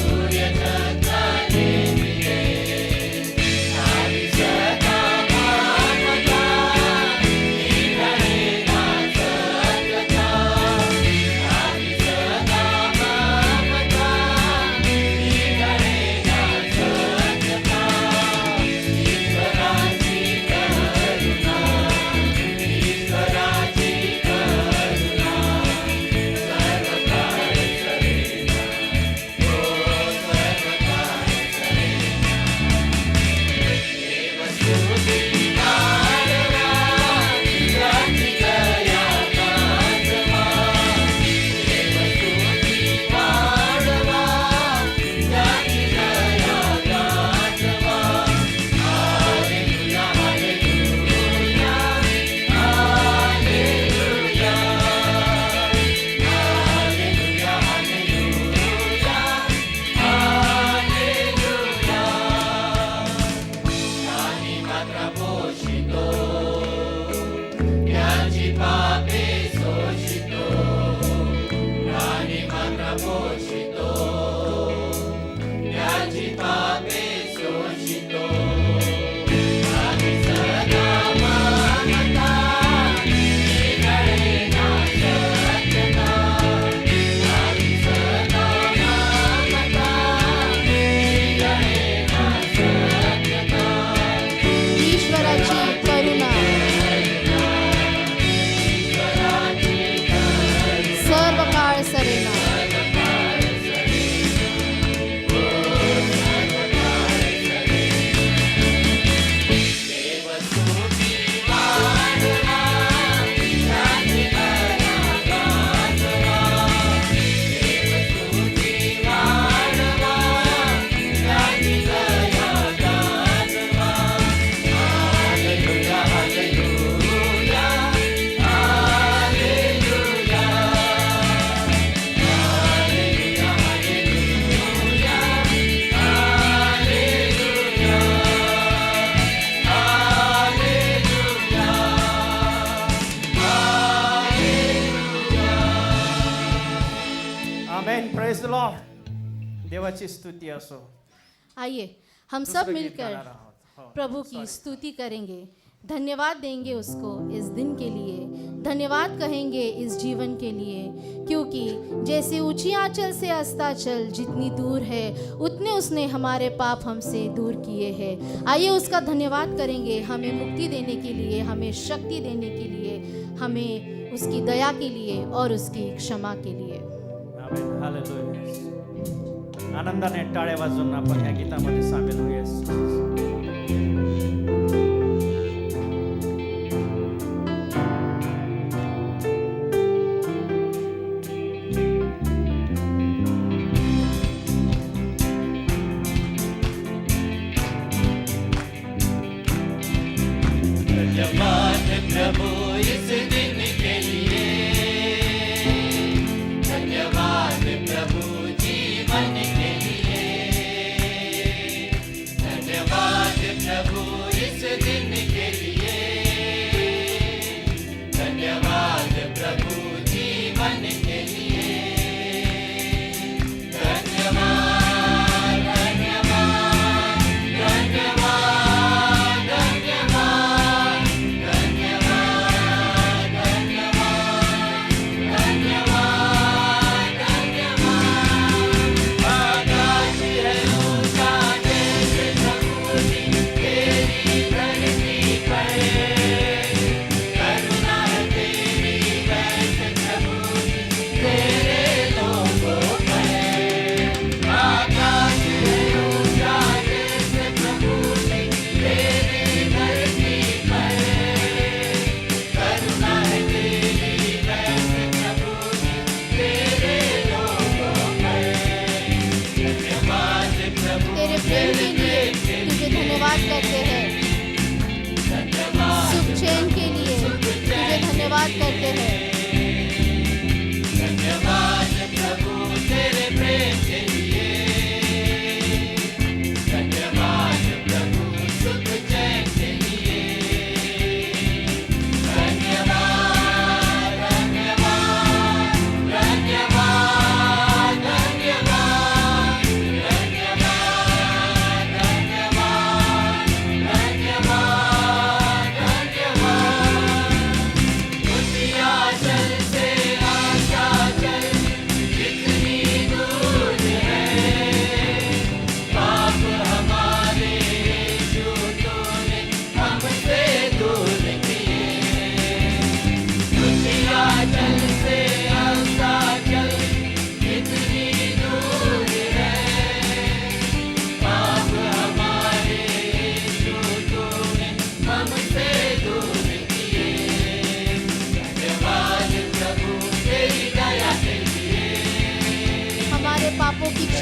सूर्यचंद्राने दिले. आणि सदा ममता निघालेला सत्यता. आणि सदा ममता निघालेला सत्यता. ईश्वराची करुणा ईश्वराची करुणा सर्वकाळ सरेना. हो सर्वकाळ सरेना. देव स्तुती वाढवा त्याची दया गाजवा. देव स्तुती वाढवा त्याची दया गाजवा. Hallelujah hallelujah hallelujah. Hallelujah hallelujah hallelujah. ज्ञानी मात्र पोषितो त्याची पापे शोषितो. ज्ञानी मात्र पोषितो त्याची पापे शोषितो. आणि सदा ममता निघालेला सत्यता. आणि सदा ममता निघालेला सत्यता. ईश्वराची करुणा सर्व काळ सरेना. देव स्तुती वाढवा त्याची दया गाजवा. देव स्तुती वाढवा त्याची दया गाजवा. Hallelujah hallelujah hallelujah. Hallelujah hallelujah amen. Praise the Lord. देवाची स्तुती असो. आइए हम सब दुसरं गीत मिलकर गाणार आहोत. हो. प्रभु की स्तुति करेंगे. धन्यवाद देंगे उसको इस दिन के लिए. धन्यवाद कहेंगे इस जीवन के लिए. क्योंकि जैसे ऊंची आंचल से अस्ताचल जितनी दूर है उतने उसने हमारे पाप हमसे दूर किए हैं. आइए उसका धन्यवाद करेंगे हमें मुक्ति देने के लिए, हमें शक्ति देने के लिए, हमें उसकी दया के लिए और उसकी क्षमा के लिए. आमेन. हालेलुया. आनंदाने टाळ्या वाजवून आपण या गीतामध्ये सामील होऊया. धन्यवाद प्रभु इस दिन के लिए. धन्यवाद प्रभु जीवन के लिए. धन्यवाद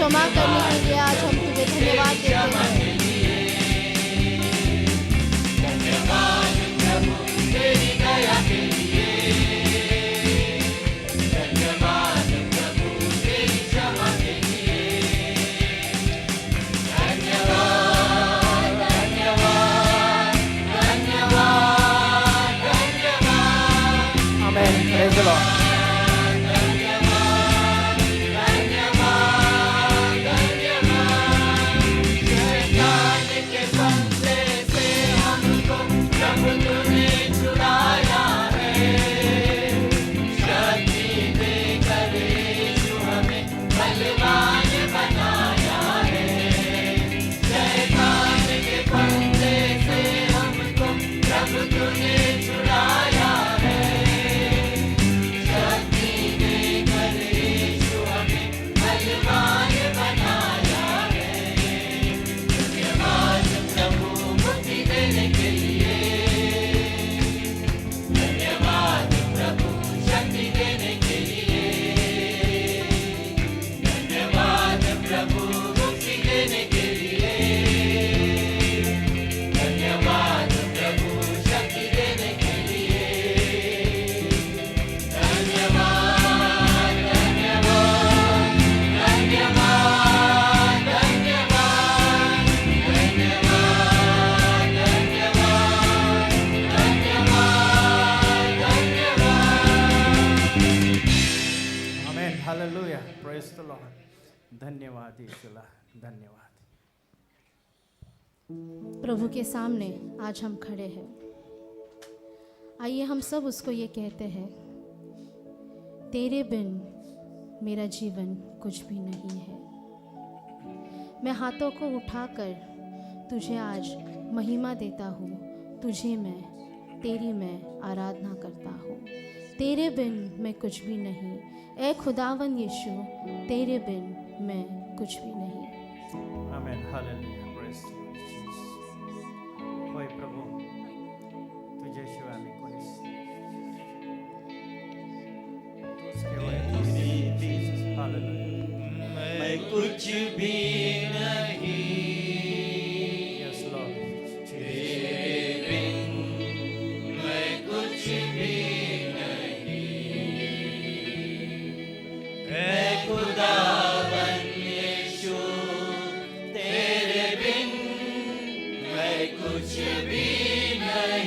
क्षमा करने के लिए आज हम तुझे धन्यवाद देते हैं। Amen. Praise the Lord. Amen. Hallelujah. Praise the Lord. धन्यवाद यीशुला, धन्यवाद। प्रभु के सामने आज हम खड़े हैं। आइए हम सब उसको ये कहते हैं, तेरे बिन मेरा जीवन कुछ भी नहीं है। मैं हाथों को उठाकर तुझे आज महिमा देता हूँ, तुझे तेरी मैं आराधना करता हूँ। तेरे बिन मैं कुछ भी नहीं, ए खुदावन यीशु, तेरे बिन मैं कुछ भी नहीं। Amen. Hallelujah. Praise the Lord Jesus. होय प्रभू, तुझ्याशिवाय आम्ही कोणीच तूच केवळ Jesus. Hallelujah. मैं कुछ भी नहीं, Yes, Lord. तेरे बिन मैं कुछ भी नहीं। ऐ खुदावन यीशु, तेरे बिन मैं कुछ भी नहीं।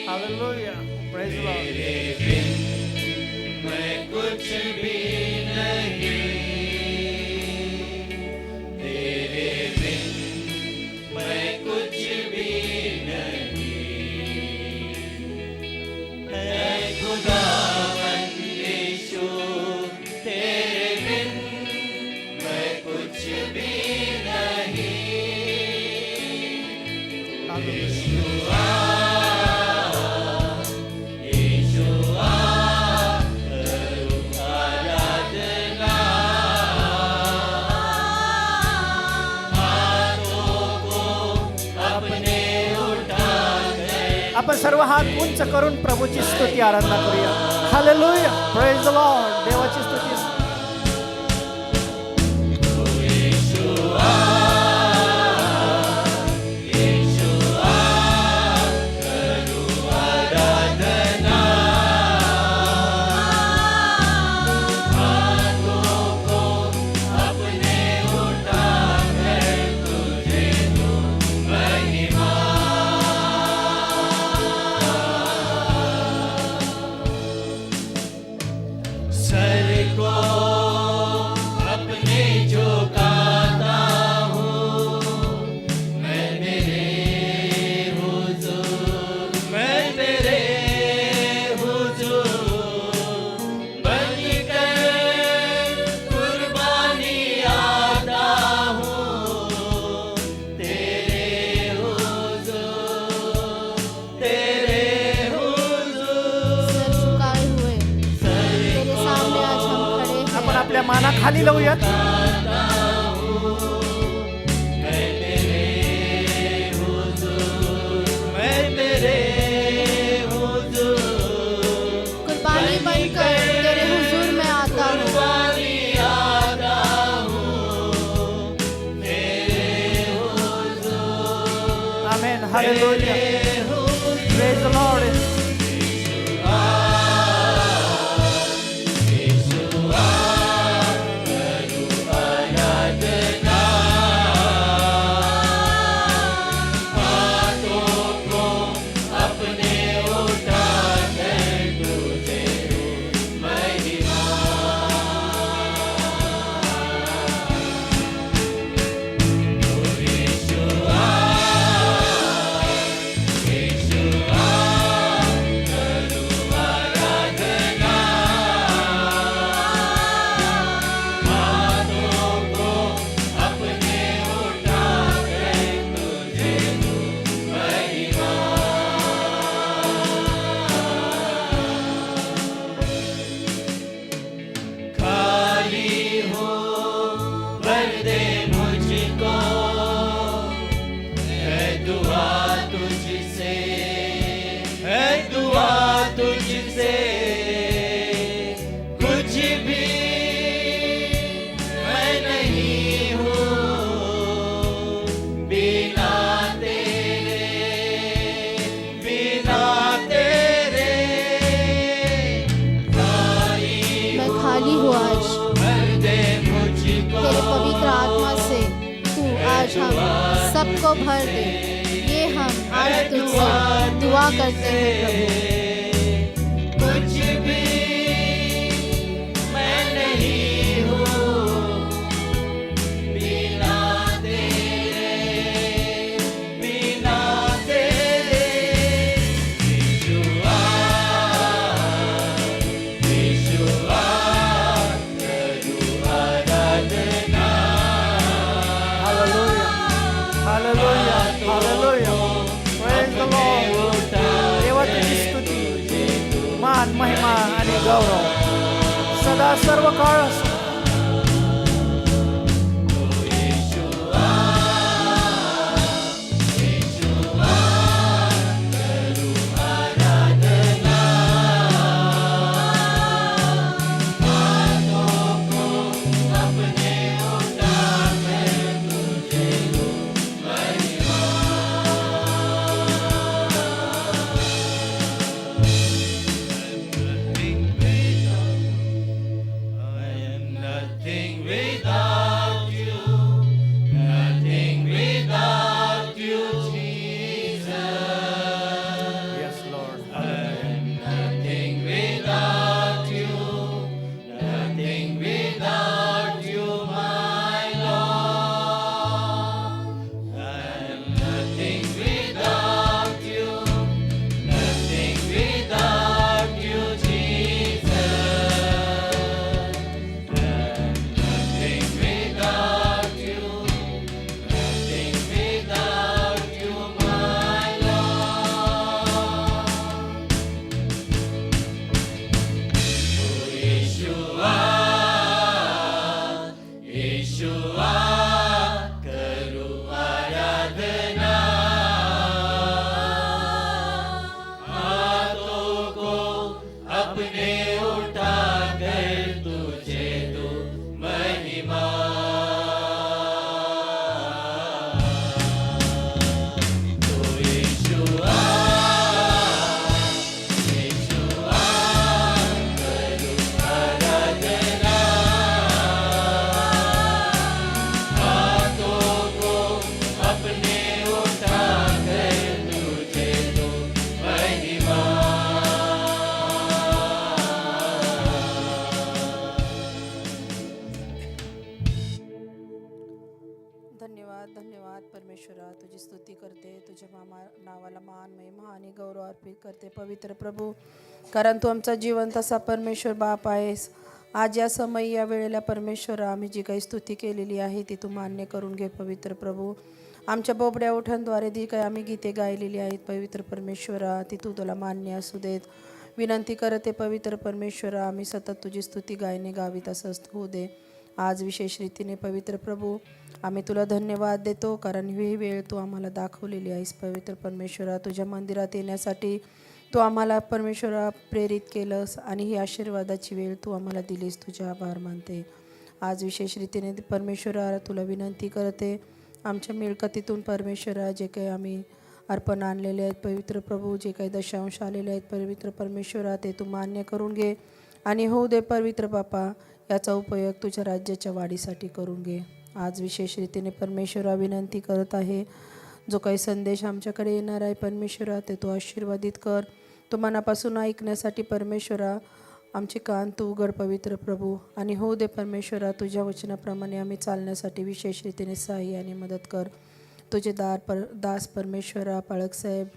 Hallelujah. Praise the Lord. तेरे बिन मैं कुछ भी नहीं। तेरे बिन मैं कुछ भी नहीं। ऐ खुदावन यीशु, तेरे बिन मैं कुछ भी नहीं। यीशुआ, यीशुआ, करूं आराधना। हाथों को अपने उठाकर आपण सर्व हात उंच करून प्रभूची स्तुती आराधना करूया. हालेलुया. Praise the Lord. देवाची स्तुती. यीशुआ, यीशुआ, करूं आराधना। हाथों को अपने उठाकर तुझे दूं महिमा। सर को अपने झुकाता हूँ, मैं तेरे हुजूर, मैं तेरे हुजूर बनकर कुर्बानी आता हूँ। तेरे हुजूर, तेरे हुजूर। सर झुकाए हुए तेरे सामने आज हम खड़े हैं। आपण आपल्या माना खाली लावूयात. मैं तेरे हुजूर, मैं तेरे हुजूर कुर्बानी बनकर तेरे हुजूर में आता हूँ। कुर्बानी आता Amen. Hallelujah. Praise the Lord. खाली हो भर दे मुझको, है दुआ तुझसे, है दुआ तुझसे, कुछ भी मैं नहीं हूँ बिना तेरे, बिना तेरे। मैं खाली हूँ आज भर दे मुझको, तेरे पवित्र आत्मा से तू आज हम सबको भर दे। ये हम आज तुझसे दुआ करते हैं प्रभु। कुछ भी मैं नहीं हूँ बिना तेरे, बिना तेरे। यीशुआ, यीशुआ, करूँ आराधना। Hallelujah. Hallelujah. Hallelujah. Praise the Lord. देवा तुझी स्तुती, मान, महिमा आणि गौरव सदा सर्व काळ असो. I am nothing without you, nothing without you, Jesus. Yes, Lord. Nothing without you, nothing without you, my Lord. I am nothing without you, nothing without you, Jesus. Nothing without you, nothing without you, my Lord. Yeshua, Yeshua, करूँ आराधना। हाथों को अपने उठा कर तुझे दो महिमा। तो यीशुआ, यीशुआ, करूँ आराधना। हाथों को अपने उठा कर तुझे दो महिमा। धन्यवाद धन्यवाद परमेश्वरा, तुझी स्तुती करते, तुझ्या नावाला मान महिमा आणि गौरव अर्पित करते पवित्र प्रभू, कारण तू आमचा जिवंत असा परमेश्वर बाप आहेस. आज या समयी या वेळेला परमेश्वरा, आम्ही जी काही स्तुती केलेली आहे ती तू मान्य करून घे पवित्र प्रभू. आमच्या बोबड्या ओठांद्वारे जी काही आम्ही गीते गायलेली आहेत पवित्र परमेश्वरा, ती तू तुला मान्य असू देत. विनंती करते पवित्र परमेश्वरा, आम्ही सतत तुझी स्तुती गायने गावीत असं होऊ दे. आज विशेष रीतीने पवित्र प्रभू, आम्ही तुला धन्यवाद देतो, कारण ही वेळ तू आम्हाला दाखवलेली आहेस पवित्र परमेश्वरा. तुझ्या मंदिरात येण्यासाठी तू आम्हाला परमेश्वरा प्रेरित केलंस आणि ही आशीर्वादाची वेळ तू आम्हाला दिलीस. तुझे आभार मानते. आज विशेष रीतीने परमेश्वरा तुला विनंती करते, आमच्या मिळकतीतून परमेश्वरा जे काही आम्ही अर्पण आणलेले आहेत पवित्र प्रभू, जे काही दशांश आलेले आहेत पवित्र परमेश्वरा, ते तू मान्य करून घे आणि होऊ दे पवित्र बापा, याचा उपयोग तुझ्या राज्याच्या वाढीसाठी करून घे. आज विशेष रीतीने परमेश्वरा विनंती करत आहे, जो काही संदेश आमच्याकडे येणार आहे परमेश्वरा, ते तू आशीर्वादित कर. तो मनापासून ऐकण्यासाठी परमेश्वरा आमचे कान तू उघड पवित्र प्रभू, आणि होऊ दे परमेश्वरा, तुझ्या वचनाप्रमाणे आम्ही चालण्यासाठी विशेष रीतीने सहाय्य आणि मदत कर. तुझे दास परमेश्वरा पाळकसाहेब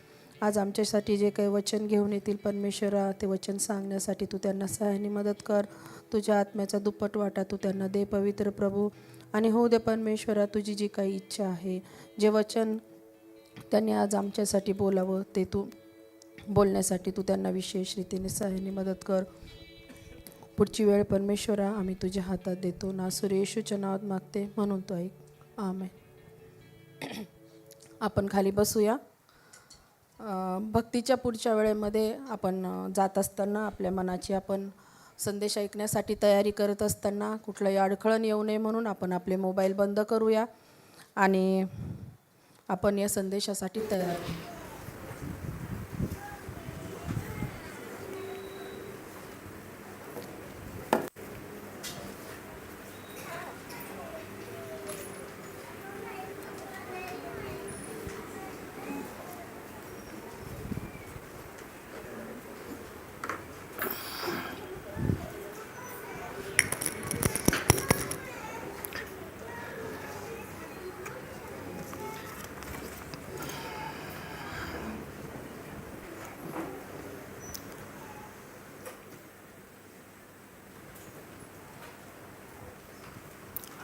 आज आमच्यासाठी जे काही वचन घेऊन येतील परमेश्वरा, ते वचन सांगण्यासाठी तू त्यांना सहाय्याने मदत कर. तुझ्या आत्म्याचा दुप्पट वाटा तू त्यांना दे पवित्र प्रभू, आणि होऊ दे परमेश्वरा, तुझी जी काही इच्छा आहे, जे वचन त्यांनी आज आमच्यासाठी बोलावं, ते तू बोलण्यासाठी तू त्यांना विशेष रीतीने सहाय्याने मदत कर. पुढची वेळ परमेश्वरा आम्ही तुझ्या हातात देतो. नासुर येशूच्या नावात मागते, म्हणून तो ऐक. आमेन. आपण खाली बसूया. भक्तीच्या पुढच्या वेळेमध्ये आपण जात असताना आपल्या मनाची आपण संदेश ऐकण्यासाठी तयारी करत असताना कुठलंही अडखळण येऊ नये म्हणून आपण आपले मोबाईल बंद करूया आणि आपण या संदेशासाठी तयार होऊ.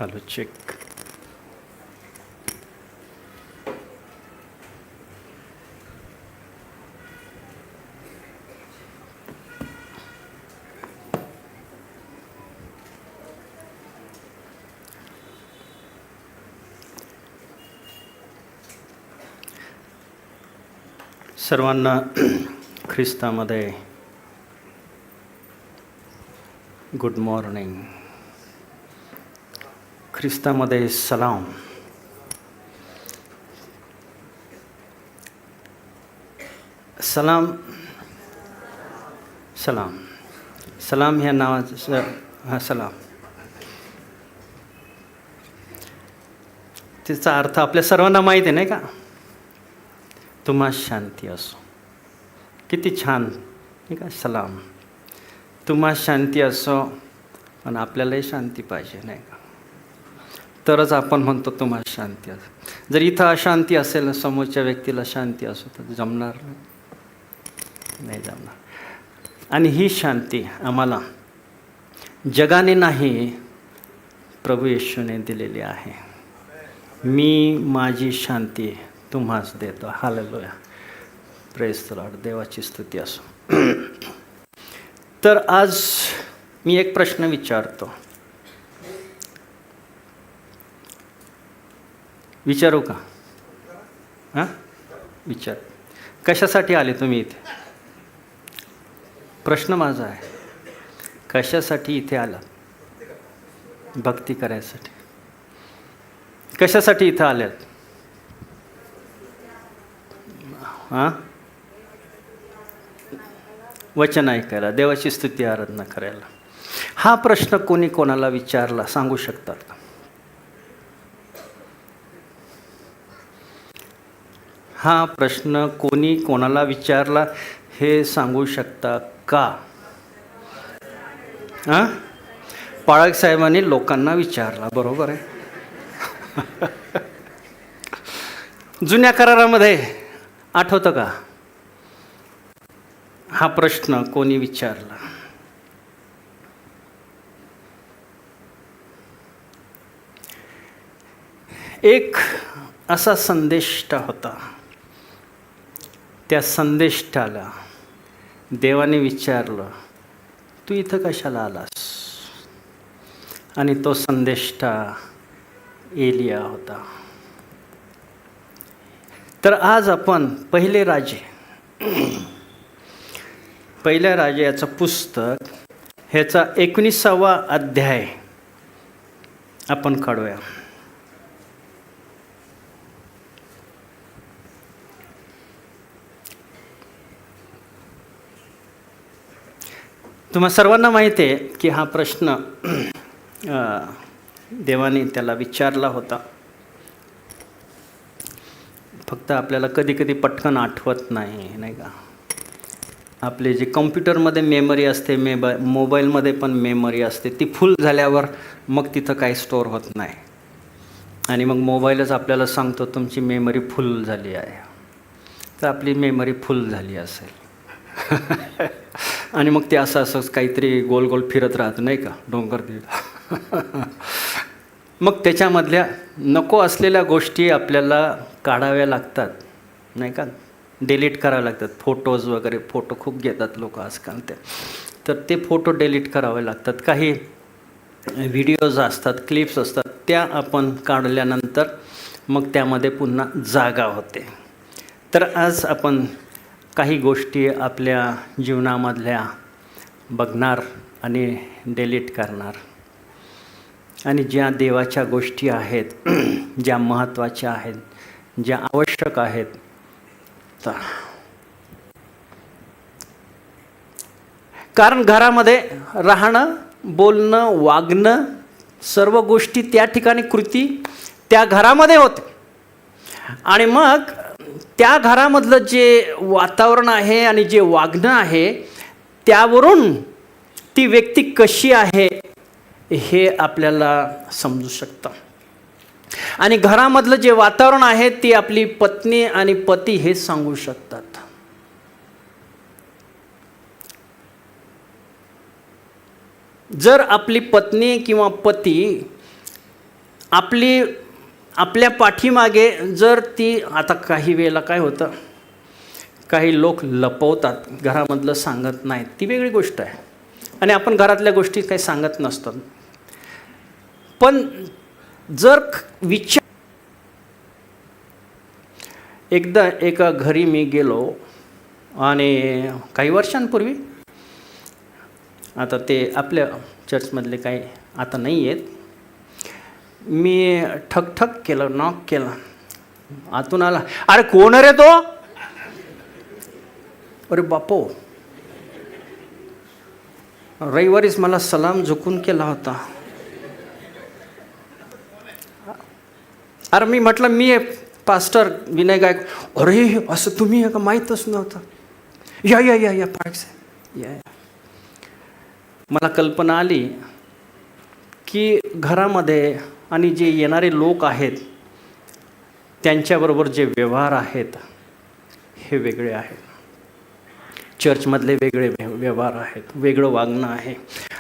Hello, check. सर्वांना ख्रिस्तामध्ये गुड मॉर्निंग. ख्रिस्तामध्ये सलाम. सलाम सलाम सलाम ह्या नावाचं सलाम, तिचा अर्थ आपल्या सर्वांना माहीत आहे नाही का? तुम्हा शांती असो. किती छान नाही का? सलाम, तुम्हा शांती असो. आणि आपल्यालाही शांती पाहिजे नाही का? तरच आपण म्हणतो तुम्हाला शांती असो. जर इथं अशांती असेल, समोरच्या व्यक्तीला शांती असो, तर जमणार नाही जमणार. आणि ही शांती आम्हाला जगाने नाही, प्रभू येशूने दिलेली आहे. मी माझी शांती तुम्हास देतो. Hallelujah, praise the Lord. देवाची स्तुती असो. तर आज मी एक प्रश्न विचारतो. विचारू का? हां, विचार. कशासाठी आले तुम्ही इथे? प्रश्न माझा आहे, कशासाठी इथे आला? भक्ती करायसाठी. कशासाठी इथं आल्यात? हां, वचन ऐकायला, देवाची स्तुती आराधना करायला. हा प्रश्न कोणी कोणाला विचारला सांगू शकतात का? हा प्रश्न कोणी कोणाला विचारला हे सांगू शकता का? हां, पाळक साहेबांनी लोकांना विचारला, बरोबर आहे. जुन्या करारामध्ये आठवतं का हा प्रश्न कोणी विचारला? एक असा संदेष्टा होता. त्या संदेष्टाला देवाने विचारलं, तू इथं कशाला आलास? आणि तो संदेष्टा एलिया होता. तर आज आपण पहिल्या राजे याचं पुस्तक, ह्याचा 19वा अध्याय आपण काढूया. तुम्हा सर्वांना माहिती आहे की हा प्रश्न देवाने त्याला विचारला होता. फक्त आपल्याला कधी कधी पटकन आठवत नाही का. आपले जे कॉम्प्युटरमध्ये मेमरी असते, मोबाईलमध्ये पण मेमरी असते, ती फुल झाल्यावर मग तिथं काही स्टोअर होत नाही आणि मग मोबाईलच आपल्याला सांगतो तुमची मेमरी फुल झाली आहे. तर आपली मेमरी फुल झाली असेल आणि मग ते असंच काहीतरी गोल गोल फिरत राहतं नाही का, डोंगर मग त्याच्यामधल्या नको असलेल्या गोष्टी आपल्याला काढाव्या लागतात नाही का, डिलीट करावे लागतात. फोटोज वगैरे, फोटो खूप घेतात लोक आजकाल ते, तर ते फोटो डिलीट करावे लागतात. काही व्हिडिओज असतात, क्लिप्स असतात, त्या आपण काढल्यानंतर मग त्यामध्ये पुन्हा जागा होते. तर आज आपण काही गोष्टी आपल्या जीवनामधल्या बघणार आणि डिलीट करणार. आणि ज्या देवाच्या गोष्टी आहेत, ज्या महत्त्वाच्या आहेत, ज्या आवश्यक आहेत, तर कारण घरामध्ये राहणं, बोलणं, वागणं, सर्व गोष्टी त्या ठिकाणी, कृती त्या घरामध्ये होते. आणि मग त्या घरामधलं जे वातावरण आहे आणि जे वागणं आहे त्यावरून ती व्यक्ती कशी आहे हे आपल्याला समजू शकतं. आणि घरामधलं जे वातावरण आहे ते आपली पत्नी आणि पती हे सांगू शकतात. जर आपली पत्नी किंवा पती आपल्या पाठीमागे जर ती, आता काही वेळेला काय होतं, काही लोक लपवतात, घरामधलं सांगत नाहीत, ती वेगळी गोष्ट आहे. आणि आपण घरातल्या गोष्टी काही सांगत नसतात. पण जर एकदा एका घरी मी गेलो आणि काही वर्षांपूर्वी, आता ते आपल्या चर्चमधले काही आता नाही आहेत, मी ठकठक केलं, नॉक केलं, आतून आला, अरे कोण रे तो? अरे बापो, रविवारीच मला सलाम झुकून केला होता. अरे मी म्हटलं मी पास्टर विनय गायक. अरे असं तुम्ही का माहीतच नव्हतं. या या या या या. मला कल्पना आली की घरामध्ये आणि जे येणारे लोक आहेत त्यांच्याबरोबर जे व्यवहार आहेत हे वेगळे आहेत. चर्चमधले वेगळे व्यवहार आहेत, वेगळं वागणं आहे.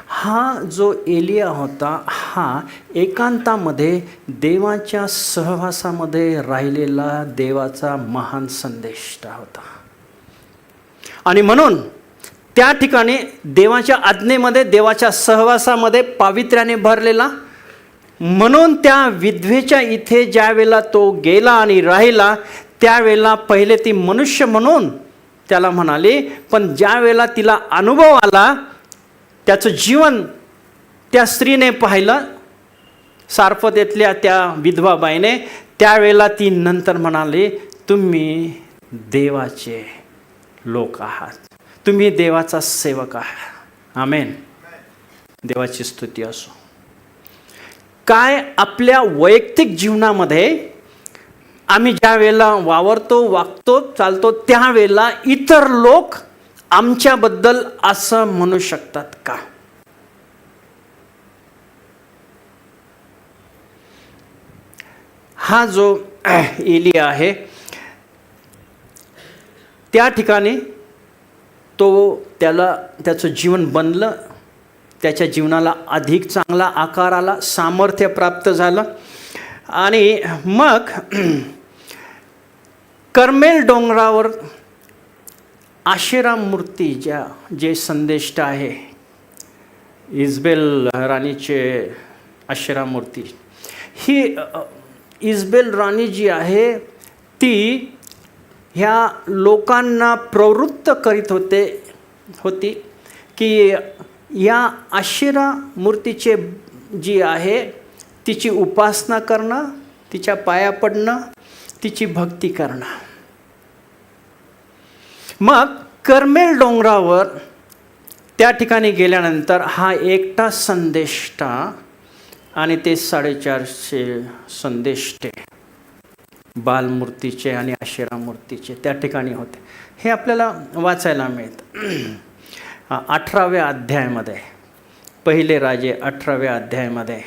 हा जो एलिया होता हा एकांतामध्ये देवाच्या सहवासामध्ये राहिलेला देवाचा महान संदेष्टा होता. आणि म्हणून त्या ठिकाणी देवाच्या आज्ञेमध्ये, देवाच्या सहवासामध्ये पावित्र्याने भरलेला. म्हणून त्या विधवेच्या इथे ज्या वेळेला तो गेला आणि राहिला त्यावेळेला पहिले ती मनुष्य म्हणून त्याला म्हणाली, पण ज्या वेळेला तिला अनुभव आला, त्याचं जीवन त्या स्त्रीने पाहिलं, सारपतेतल्या त्या विधवा बाईने, त्यावेळेला ती नंतर म्हणाली, तुम्ही देवाचे लोक आहात, तुम्ही देवाचा सेवक आहात. आमेन. देवाची स्तुती असो. काय आपल्या वैयक्तिक जीवनामध्ये आम्ही ज्या वेळेला वावरतो, वागतो, चालतो, त्यावेळेला इतर लोक आमच्याबद्दल असं म्हणू शकतात का? हा जो एलिया आहे त्या ठिकाणी त्याचं जीवन बनलं, त्याच्या जीवनाला अधिक चांगला आकार आला, सामर्थ्य प्राप्त झालं. आणि मग कर्मेल डोंगरावर आशेरा मूर्ती जे संदेष्ट आहे, इजबेल राणीचे आशेरा मूर्ती, ही इजबेल राणी जी आहे ती ह्या लोकांना प्रवृत्त करीत होती की या आशेरा मूर्तीचे जी आहे तिची उपासना करणं, तिच्या पाया पडणं, तिची भक्ती करणं. मग कर्मेल डोंगरावर त्या ठिकाणी गेल्यानंतर हा एकटा संदेष्टा आणि ते 450 संदेष्टे बालमूर्तीचे आणि आशेरा मूर्तीचे त्या ठिकाणी होते. हे आपल्याला वाचायला मिळतं 18व्या अध्यायामध्ये, पहिले राजे 18व्या अध्यायामध्ये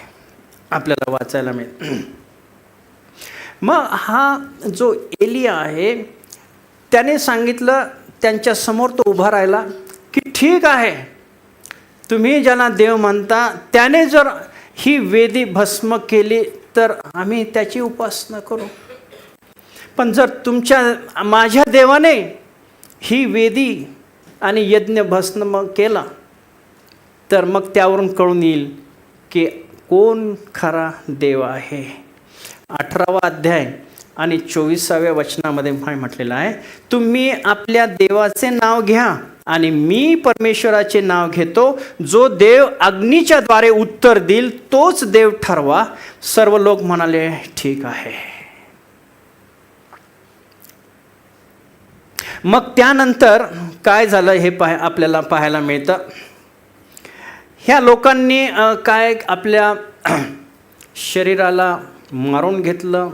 आपल्याला वाचायला मिळतं. मग हा जो एलिया आहे त्याने सांगितलं त्यांच्या समोर तो उभा राहिला की ठीक आहे, तुम्ही ज्याला देव म्हणता त्याने जर ही वेदी भस्म केली तर आम्ही त्याची उपासना करू, पण जर माझ्या देवाने ही वेदी आणि यज्ञ भस्म केला तर मग त्यावरून कळून येईल की कोण खरा देव आहे. 18वा अध्याय आणि 24व्या वचनामध्ये म्हटलेलं आहे, तुम्ही आपल्या देवाचे नाव घ्या आणि मी परमेश्वराचे नाव घेतो. जो देव अग्नीच्या द्वारे उत्तर देईल तोच देव ठरवा. सर्व लोक म्हणाले ठीक आहे. मग त्यानंतर काय झालं हे आपल्याला पाहायला मिळतं. ह्या लोकांनी काय आपल्या शरीराला मारून घेतलं,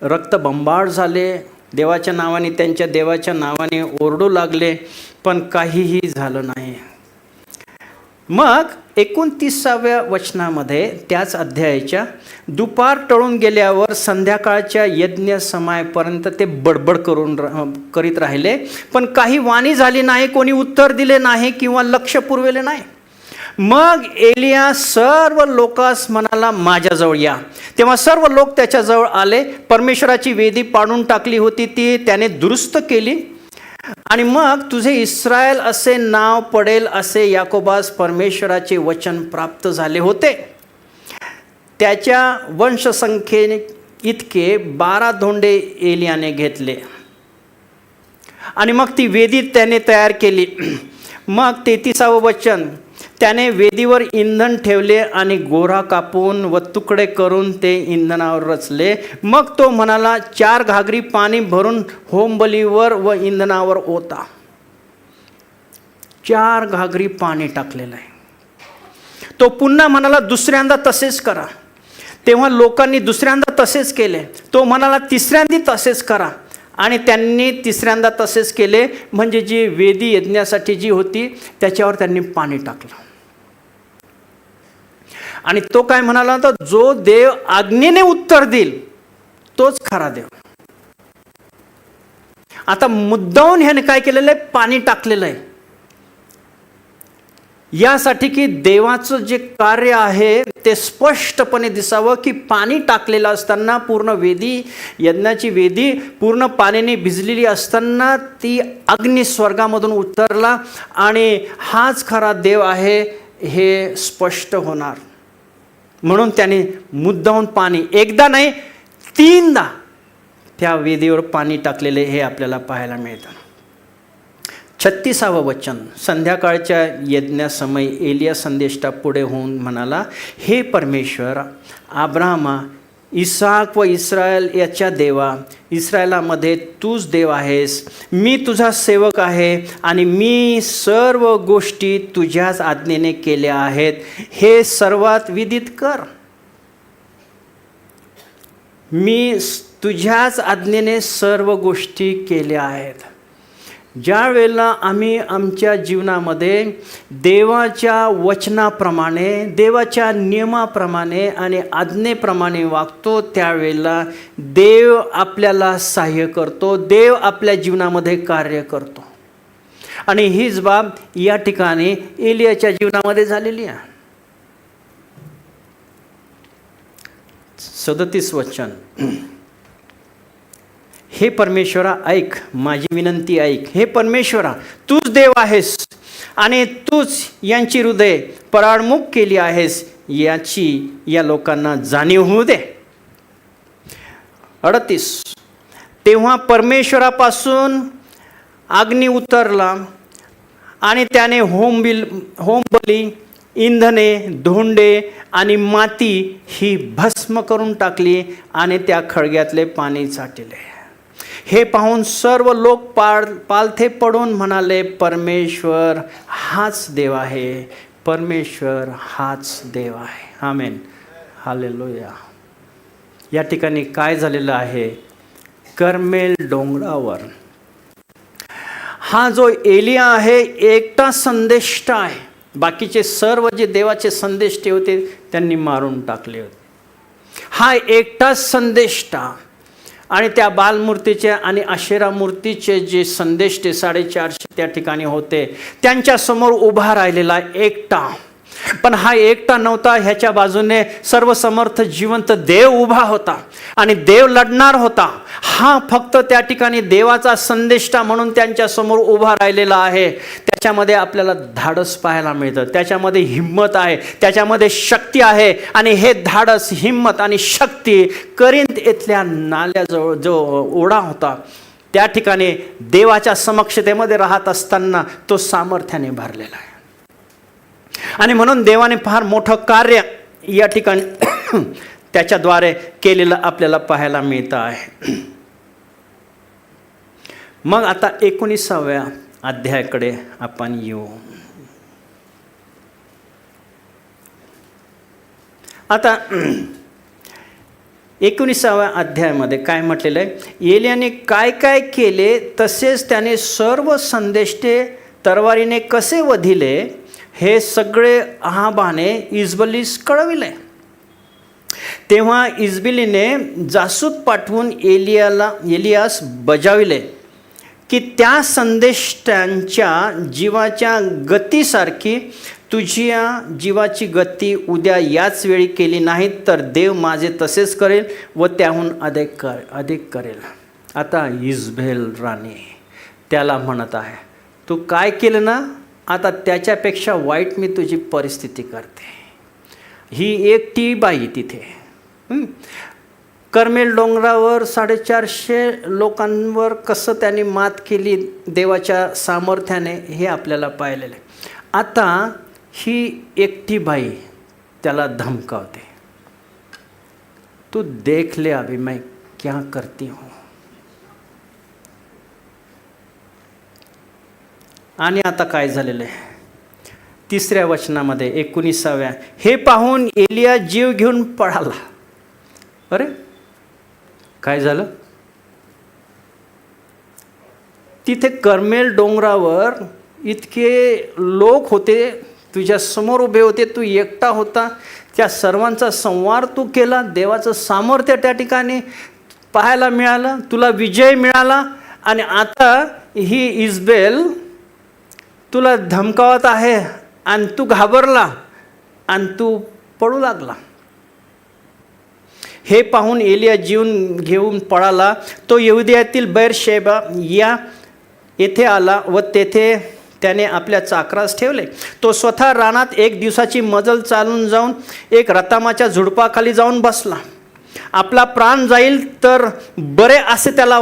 रक्तबंबाळ झाले, देवाच्या नावाने त्यांच्या देवाच्या नावाने ओरडू लागले, पण काहीही झालं नाही. मग 29व्या वचनामध्ये त्याच अध्यायाच्या दुपार टळून गेल्यावर संध्याकाळच्या यज्ञ समायपर्यंत ते बडबड करीत राहिले, पण काही वाणी झाली नाही, कोणी उत्तर दिले नाही किंवा लक्ष पुरविले नाही. मग एलिया सर्व लोकांस म्हणाला, माझ्याजवळ या. तेव्हा सर्व लोक त्याच्याजवळ आले. परमेश्वराची वेदी पाडून टाकली होती ती त्याने दुरुस्त केली. आणि मग तुझे इस्रायल असे नाव पडेल असे याकोबास परमेश्वराचे वचन प्राप्त झाले होते. त्याच्या वंशसंख्येने इतके 12 धोंडे एलियाने घेतले आणि मग ती वेदी त्याने तयार केली. मग 33वं वचन, त्याने वेदीवर इंधन ठेवले आणि गोरा कापून व तुकडे करून ते इंधनावर रचले. मग तो म्हणाला, 4 घागरी पाणी भरून होमबलीवर व इंधनावर ओता. 4 घागरी पाणी टाकलेलं आहे. तो पुन्हा म्हणाला, दुसऱ्यांदा तसेच करा. तेव्हा लोकांनी दुसऱ्यांदा तसेच केले. तो म्हणाला, तिसऱ्यांदा तसेच करा. आणि त्यांनी तिसऱ्यांदा तसेच केले. म्हणजे जी वेदी यज्ञासाठी जी होती त्याच्यावर त्यांनी पाणी टाकलं. आणि तो काय म्हणाला होता, जो देव आज्ञेने उत्तर देईल तोच खरा देव. आता मुद्दामून ह्याने काय केलेलं आहे, पाणी टाकलेलं आहे, यासाठी की देवाचं जे कार्य आहे ते स्पष्टपणे दिसावं. की पाणी टाकलेलं असताना पूर्ण वेदी, यज्ञाची वेदी पूर्ण पाण्याने भिजलेली असताना ती अग्नी स्वर्गामधून उतरला आणि हाच खरा देव आहे हे स्पष्ट होणार. म्हणून त्याने मुद्दामून पाणी, एकदा नाही 3दा त्या वेदीवर पाणी टाकलेले हे आपल्याला पाहायला मिळतं. 36वं वचन, संध्याकाळच्या यज्ञासमयी एलिया संदेष्टा पुढे होऊन म्हणाला, हे परमेश्वर, अब्राहमा, इसाक व इस्रायल याच्या देवा, इस्रायलामध्ये तूच देव आहेस. मी तुझा सेवक आहे आणि मी सर्व गोष्टी तुझ्याच आज्ञेने केल्या आहेत. हे सर्वात विदित कर. मी तुझ्याच आज्ञेने सर्व गोष्टी केल्या आहेत. ज्या वेळेला आम्ही आमच्या जीवनामध्ये देवाच्या वचनाप्रमाणे, देवाच्या नियमाप्रमाणे आणि आज्ञेप्रमाणे वागतो, त्यावेळेला देव आपल्याला सहाय्य करतो, देव आपल्या जीवनामध्ये कार्य करतो. आणि हीच बाब या ठिकाणी एलियाच्या जीवनामध्ये झालेली आहे. 37 वचन, हे परमेश्वरा ऐक, माझी विनंती ऐक. हे परमेश्वरा, तूच देव आहेस आणि तूच यांची हृदय पराडमुख केली आहेस, याची या लोकांना जाणीव होऊ दे. 38, तेव्हा परमेश्वरापासून अग्नी उतरला आणि त्याने होमबली, इंधने, धोंडे आणि माती ही भस्म करून टाकली आणि त्या खळग्यातले पाणी चाटले. हे पाहून सर्व लोक पालथे पडून म्हणाले, परमेश्वर हाच देव आहे, परमेश्वर हाच देव आहे. आमेन, हालेलुया. या ठिकाणी काय झालेलं आहे, कर्मेल डोंगरावर हा जो एलिया आहे एकटा संदेष्ट आहे. बाकीचे सर्व जे देवाचे संदेष्टे होते त्यांनी मारून टाकले होते. हा एकटाच संदेष्टा आणि त्या बालमूर्तीचे आणि आशेरा मूर्तीचे जे संदेष्टे 450 त्या ठिकाणी होते त्यांच्यासमोर उभा राहिलेला एकटा. पण हा एकटा नव्हता, ह्याच्या बाजूने सर्वसमर्थ जिवंत देव उभा होता आणि देव लढणार होता. हा फक्त त्या ठिकाणी देवाचा संदेष्टा म्हणून त्यांच्या समोर उभा राहिलेला आहे. त्याच्यामध्ये आपल्याला धाडस पाहायला मिळतं, त्याच्यामध्ये हिम्मत आहे, त्याच्यामध्ये शक्ती आहे. आणि हे धाडस, हिम्मत आणि शक्ती करिंथ येथल्या नाल्याजवळ जो ओढा होता त्या ठिकाणी देवाच्या समक्षतेमध्ये राहत असताना तो सामर्थ्याने भरलेला आहे. आणि म्हणून देवाने फार मोठं कार्य या ठिकाणी त्याच्याद्वारे केलेलं आपल्याला पाहायला मिळतं आहे. मग आता 19व्या अध्यायाकडे आपण येऊ. आता 19व्या अध्यायामध्ये काय म्हटलेलं आहे, एलियाने काय काय केले तसेच त्याने सर्व संदेष्टे तरवारीने कसे वधिले हे सगळे अहाबाने इजबलीस कळविले. तेव्हा इजबेलीने जासूत पाठवून एलियास बजाविले की त्या संदेष्टांच्या जीवाच्या गतीसारखी तुझ्या जीवाची गती उद्या याच वेळी केली नाही तर देव माझे तसेच करेल व त्याहून अधिक करेल. आता इजबेल राणी त्याला म्हणत आहे, तू काय केलं ना, आता त्याच्यापेक्षा वाईट मी तुझी परिस्थिती करते. ही एकटी बाई तिथे कर्मेल डोंगरावर 450 लोकांवर कसं त्यांनी मात केली देवाच्या सामर्थ्याने हे आपल्याला पाहिलेलं आहे. आता ही एकटी बाई त्याला धमकावते, तू देख ले अभी मैं क्या करती हूँ. आणि आता काय झालेलं आहे 3ऱ्या वचनामध्ये 19व्या, हे पाहून एलिया जीव घेऊन पळाला. अरे काय झालं, तिथे कर्मेल डोंगरावर इतके लोक होते, तुझ्या समोर उभे होते, तू एकटा होता, त्या सर्वांचा संवार तू केला, देवाचं सामर्थ्य त्या ठिकाणी पाहायला मिळालं, तुला विजय मिळाला. आणि आता ही इजबेल तुला धमकावत आहे आणि तू घाबरला आणि तू पळू लागला. हे पाहून एलिया जीवन घेऊन पळाला. तो यहुदियातील बेरशेबा या येथे आला व तेथे त्याने आपल्या चाकरास ठेवले. तो स्वतः रानात 1 दिवसाची मजल चालून जाऊन एक रतामाच्या झुडपाखाली जाऊन बसला. आपला प्राण जाईल तर बरे असे त्याला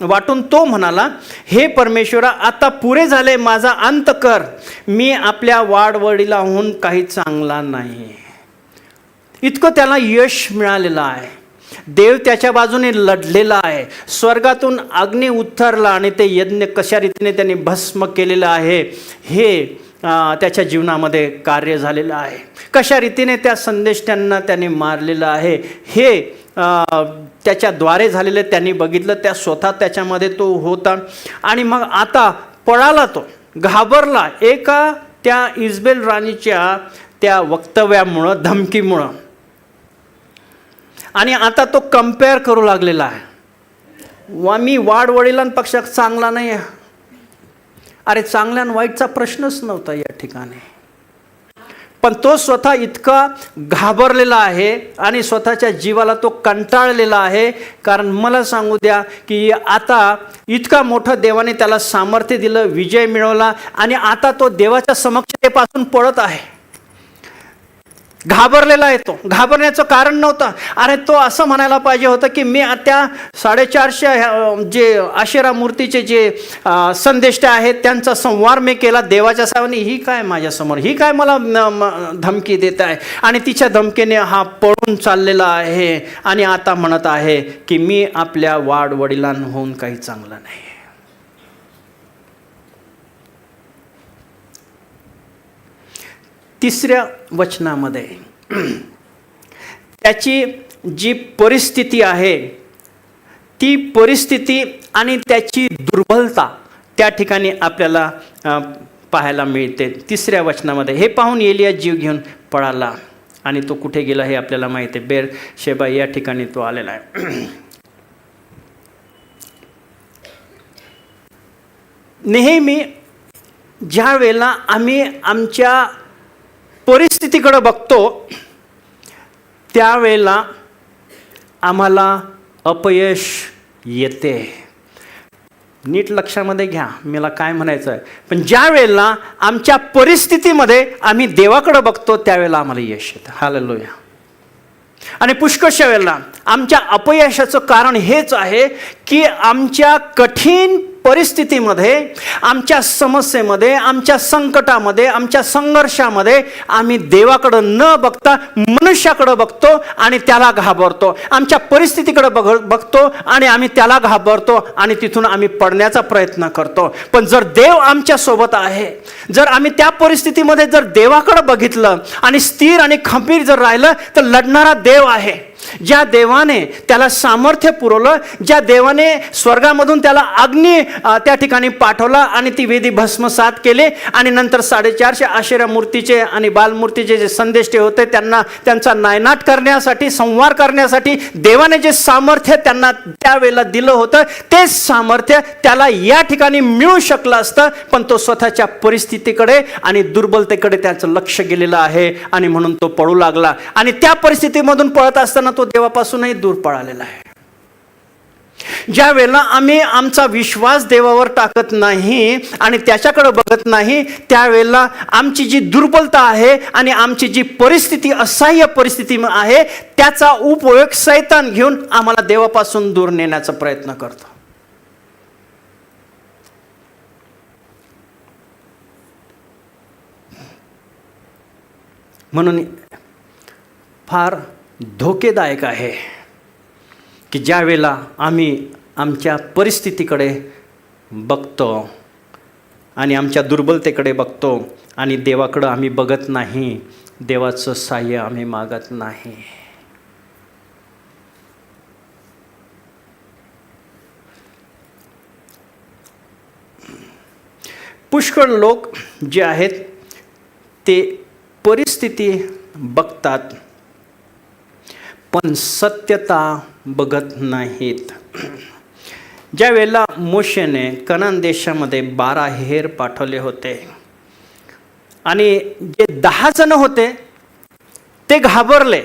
वाटून तो म्हणाला, हे परमेश्वरा, आता पुरे झाले, माझा अंत कर, मी आपल्या वाडवडिलाहून काही चांगला नाही. इतकं त्याला यश मिळालेलं आहे, देव त्याच्या बाजूने लढलेला आहे. स्वर्गातून अग्नी उत्तरला आणि ते यज्ञ कशा रीतीने त्यांनी भस्म केलेलं आहे हे त्याच्या जीवनामध्ये कार्य झालेलं आहे. कशा रीतीने त्या संदेष्टांना त्यांनी मारलेलं आहे हे त्याच्याद्वारे झालेलं त्यांनी बघितलं. त्या स्वतः त्याच्यामध्ये तो होता. आणि मग आता पळाला, तो घाबरला एका त्या इजबेल राणीच्या त्या वक्तव्यामुळं, धमकीमुळं. आणि आता तो कंपेअर करू लागलेला आहे, मी वाडवडिलांपेक्षा चांगला नाही आहे. अरे चांगल्या आणि वाईटचा प्रश्नच नव्हता या ठिकाणी. पण तो स्वतः इतका घाबरलेला आहे आणि स्वतःच्या जीवाला तो कंटाळलेला आहे. कारण मला सांगू द्या की आता इतका मोठा देवाने त्याला सामर्थ्य दिलं, विजय मिळवला आणि आता तो देवाच्या समक्षतेपासून पळत आहे. घाबरलेला आहे तो. घाबरण्याचं कारण नव्हतं. अरे तो असं म्हणायला पाहिजे होतं की मी त्या 450 जे आशेरा मूर्तीचे जे संदेष्टे आहेत त्यांचा संवार मी केला देवाच्या सावनी. ही काय माझ्यासमोर, ही काय मला धमकी देत आहे. आणि तिच्या धमकीने हा पळून चाललेला आहे आणि आता म्हणत आहे की मी आपल्या वाडवडिलांहून काही चांगलं नाही. तिसऱ्या वचनामध्ये त्याची जी परिस्थिती आहे ती परिस्थिती आणि त्याची दुर्बलता त्या ठिकाणी आपल्याला पाहायला मिळते. तिसऱ्या वचनामध्ये हे पाहून एलिया जीव घेऊन पळाला आणि तो कुठे गेला हे आपल्याला माहिती आहे. बेरशेबा या ठिकाणी तो आलेला आहे. नेहमी ज्या वेळेला आम्ही आमच्या परिस्थितीकडे बघतो त्यावेळेला आम्हाला अपयश येते. नीट लक्षामध्ये घ्या मला काय म्हणायचं आहे. पण ज्या वेळेला आमच्या परिस्थितीमध्ये आम्ही देवाकडे बघतो त्यावेळेला आम्हाला यश येतं. हालेलुया. आणि पुष्कळशा वेळेला आमच्या अपयशाचं कारण हेच आहे की आमच्या कठीण परिस्थितीमध्ये, आमच्या समस्येमध्ये, आमच्या संकटामध्ये, आमच्या संघर्षामध्ये आम्ही देवाकडं न बघता मनुष्याकडं बघतो आणि त्याला घाबरतो. आमच्या परिस्थितीकडे बघतो आणि आम्ही त्याला घाबरतो आणि तिथून आम्ही पडण्याचा प्रयत्न करतो. पण जर देव आमच्यासोबत आहे, जर आम्ही त्या परिस्थितीमध्ये जर देवाकडं बघितलं आणि स्थिर आणि खंबीर जर राहिलं तर लढणारा देव आहे. ज्या देवाने त्याला सामर्थ्य पुरवलं, ज्या देवाने स्वर्गामधून त्याला अग्नी त्या ठिकाणी पाठवला आणि ती वेदी भस्मसात केली आणि नंतर 450 आशेरा मूर्तीचे आणि बालमूर्तीचे जे संदेष्टे होते त्यांचा नायनाट करण्यासाठी, संहार करण्यासाठी देवाने जे सामर्थ्य त्यांना त्यावेळेला दिलं होतं तेच सामर्थ्य त्याला या ठिकाणी मिळू शकलं असतं. पण तो स्वतःच्या परिस्थितीकडे आणि दुर्बलतेकडे त्याचं लक्ष गेलेलं आहे आणि म्हणून तो पळू लागला. आणि त्या परिस्थितीमधून पळत असताना तो देवापासूनही दूर पळालेला आहे. ज्या वेळेला आम्ही आमचा विश्वास देवावर टाकत नाही आणि त्याच्याकडे बघत नाही त्यावेळेला आमची जी दुर्बलता आहे आणि आमची जी परिस्थिती असह्य परिस्थिती आहे त्याचा उपयोग शैतान घेऊन आम्हाला देवापासून दूर नेण्याचा प्रयत्न करतो. म्हणून फार धोकेदायक आहे की ज्या वेळेला आम्ही आमच्या परिस्थितीकडे बघतो आणि आमच्या दुर्बलतेकडे बघतो आणि देवाकडं आम्ही बघत नाही, देवाचं सहाय्य आम्ही मागत नाही. पुष्कळ लोक जे आहेत ते परिस्थिती बघतात पण सत्यता बघत नाहीत. ज्या वेळेला मोशेने कनान देशामध्ये 12 हेर पाठवले होते आणि जे 10 जण होते ते घाबरले.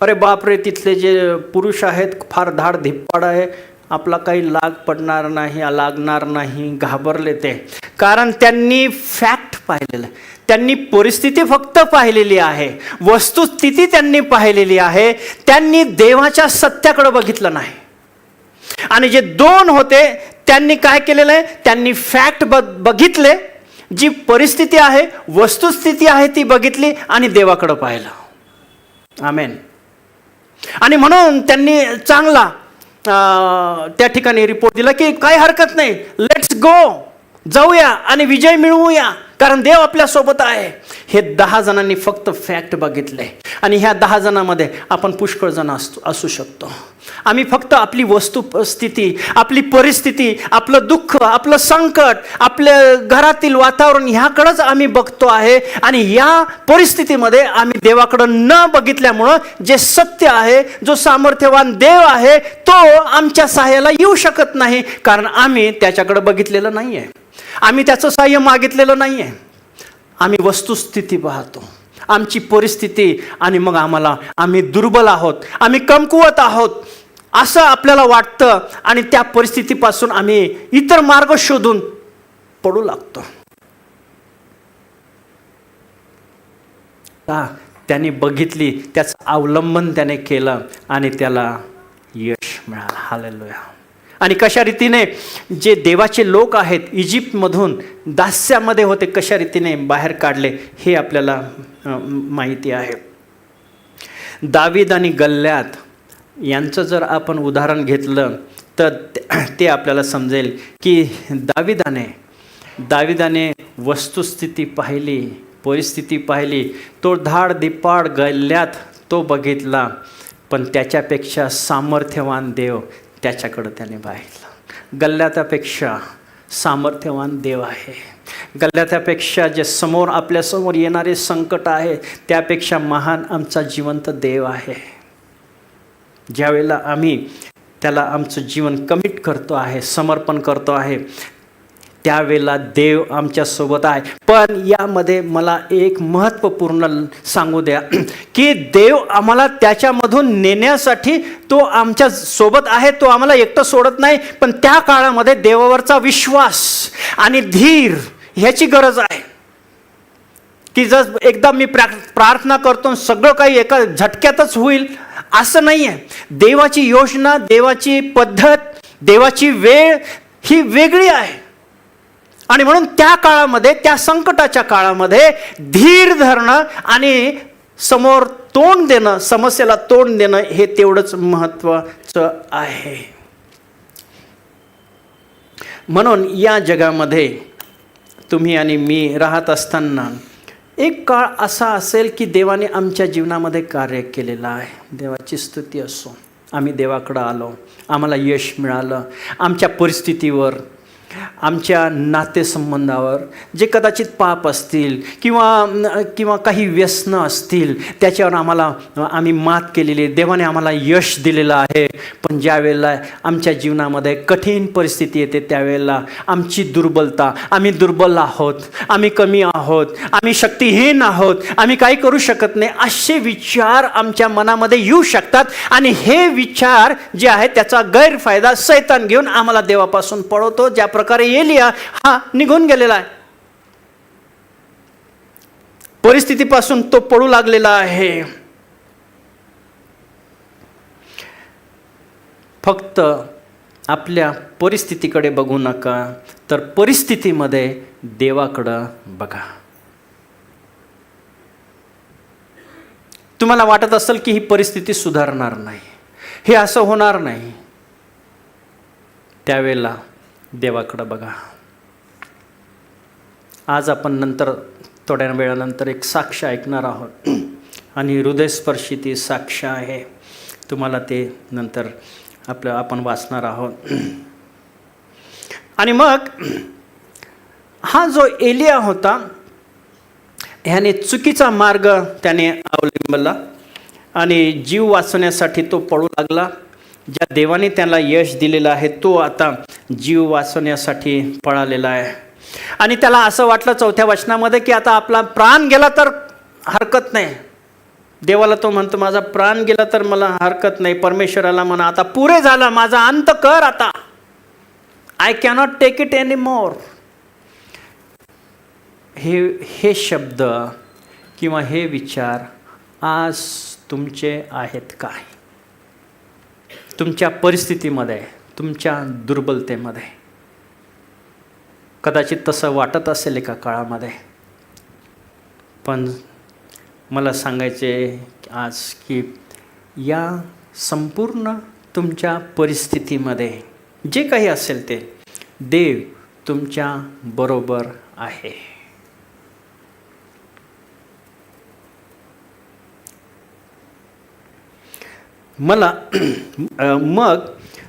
अरे बापरे, तिथले जे पुरुष आहेत फार धाड धिप्पाड आहे, आपला काही लागणार नाही. घाबरले ते, कारण त्यांनी फॅक्ट पाहिलेलं, त्यांनी परिस्थिती फक्त पाहिलेली आहे, वस्तुस्थिती त्यांनी पाहिलेली आहे, त्यांनी देवाच्या सत्याकडे बघितलं नाही. आणि जे 2 होते त्यांनी काय केलेलं आहे, त्यांनी फॅक्ट बघितले, जी परिस्थिती आहे वस्तुस्थिती आहे ती बघितली आणि देवाकडे पाहिलं. आमेन. आणि म्हणून त्यांनी चांगला त्या ठिकाणी रिपोर्ट दिला की काही हरकत नाही, लेट्स गो, जाऊया आणि विजय मिळवूया, कारण देव आपल्या सोबत आहे. हे 10 जणांनी फक्त फॅक्ट बघितले. आणि ह्या 10 जणांमध्ये आपण पुष्कळ जण असू शकतो. आम्ही फक्त आपली वस्तुस्थिती, आपली परिस्थिती, आपलं दुःख, आपलं संकट, आपल्या घरातील वातावरण ह्याकडेच आम्ही बघतो आहे. आणि या परिस्थितीमध्ये आम्ही देवाकडं न बघितल्यामुळं जे सत्य आहे, जो सामर्थ्यवान देव आहे तो आमच्या सहाय्याला येऊ शकत नाही, कारण आम्ही त्याच्याकडे बघितलेलं नाही आहे, आम्ही त्याचं सहाय्य मागितलेलं नाही आहे. आम्ही वस्तुस्थिती पाहतो, आमची परिस्थिती, आणि मग आम्ही दुर्बल आहोत, आम्ही कमकुवत आहोत असं आपल्याला वाटतं आणि त्या परिस्थितीपासून आम्ही इतर मार्ग शोधून पडू लागतो. सत्यता त्याने बघितली, त्याचं अवलंबन त्याने केलं आणि त्याला यश मिळालं. हालेलुया. आणि कशा रीतीने जे देवाचे लोक आहेत इजिप्तमधून दास्यामध्ये होते, कशा रीतीने बाहेर काढले हे आपल्याला माहिती आहे. दावीद आणि गल्ल्यात यांचं जर आपण उदाहरण घेतलं तर ते आपल्याला समजेल की दाविदाने वस्तुस्थिती पाहिली, परिस्थिती पाहिली, तो धाडदिपाड गल्ल्यात तो बघितला, पण त्याच्यापेक्षा सामर्थ्यवान देव त्याच्याकडं त्याने पाहिलं. गल्ल्यातापेक्षा सामर्थ्यवान देव आहे. गल्ल्यातापेक्षा जे समोर आपल्यासमोर येणारे संकट आहे त्यापेक्षा महान आमचा जिवंत देव आहे. ज्यावेळेला आम्ही त्याला आमचं जीवन कमिट करतो आहे, समर्पण करतो आहे, त्यावेळेला देव आमच्यासोबत आहे. पण यामध्ये मला एक महत्त्वपूर्ण सांगू द्या की देव आम्हाला त्याच्यामधून नेण्यासाठी तो आमच्या सोबत आहे, तो आम्हाला एकटं सोडत नाही. पण त्या काळामध्ये देवावरचा विश्वास आणि धीर ह्याची गरज आहे. की जर एकदा मी प्रार्थना करतो सगळं काही एका झटक्यातच होईल असं नाही आहे. देवाची योजना, देवाची पद्धत, देवाची वेळ ही वेगळी आहे. आणि म्हणून त्या काळामध्ये, त्या संकटाच्या काळामध्ये धीर धरणं आणि समोर तोंड देणं, समस्येला तोंड देणं हे तेवढंच महत्त्वाचं आहे. म्हणून या जगामध्ये तुम्ही आणि मी राहत असताना एक काळ असा असेल की देवाने आमच्या जीवनामध्ये कार्य केलेलं आहे. देवाची स्तुती असो. आम्ही देवाकडं आलो, आम्हाला यश मिळालं. आमच्या परिस्थितीवर, आमच्या नातेसंबंधावर जे कदाचित पाप असतील किंवा काही व्यसनं असतील त्याच्यावर आम्ही मात केलेली, देवाने आम्हाला यश दिलेलं आहे. पण ज्या वेळेला आमच्या जीवनामध्ये कठीण परिस्थिती येते त्यावेळेला आमची दुर्बलता, आम्ही दुर्बल आहोत, आम्ही कमी आहोत, आम्ही शक्तिहीन आहोत, आम्ही काही करू शकत नाही, असे विचार आमच्या मनामध्ये येऊ शकतात. आणि हे विचार जे आहेत त्याचा गैरफायदा सैतान घेऊन आम्हाला देवापासून पळवतो. ज्या प्रकारे एलिया हा निघून गेलेला आहे, परिस्थितीपासून तो पळू लागलेला आहे. फक्त आपल्या परिस्थितीकडे बघू नका, तर परिस्थितीमध्ये देवाकडं बघा. तुम्हाला वाटत असेल की ही परिस्थिती सुधारणार नाही, हे असं होणार नाही, त्यावेळेला देवाकडं बघा. आज आपण नंतर थोड्या वेळानंतर एक साक्ष ऐकणार आहोत आणि हृदयस्पर्शी ती साक्ष आहे. तुम्हाला ते नंतर आपण वाचणार आहोत. आणि मग हा जो एलिया होता ह्याने चुकीचा मार्ग त्याने अवलंबला आणि जीव वाचवण्यासाठी तो पळू लागला. ज्या देवाने त्याला यश दिलेलं आहे तो आता जीव वाचवण्यासाठी पळालेला आहे. आणि त्याला असं वाटलं 4थ्या वचनामध्ये की आता आपला प्राण गेला तर हरकत नाही. देवाला तो म्हणतो माझा प्राण गेला तर मला हरकत नाही. परमेश्वराला म्हणा आता पुरे झालं, माझा अंत कर आता, I cannot take it any more. हे शब्द किंवा हे विचार आज तुमचे आहेत काय? तुमच्या परिस्थितीमध्ये, तुमच्या दुर्बलतेमध्ये कदाचित तसं वाटत असेल एका काळामध्ये. पण मला सांगायचे आज की या संपूर्ण तुमच्या परिस्थितीमध्ये जे काही असेल ते देव तुमच्या बरोबर आहे. मला मग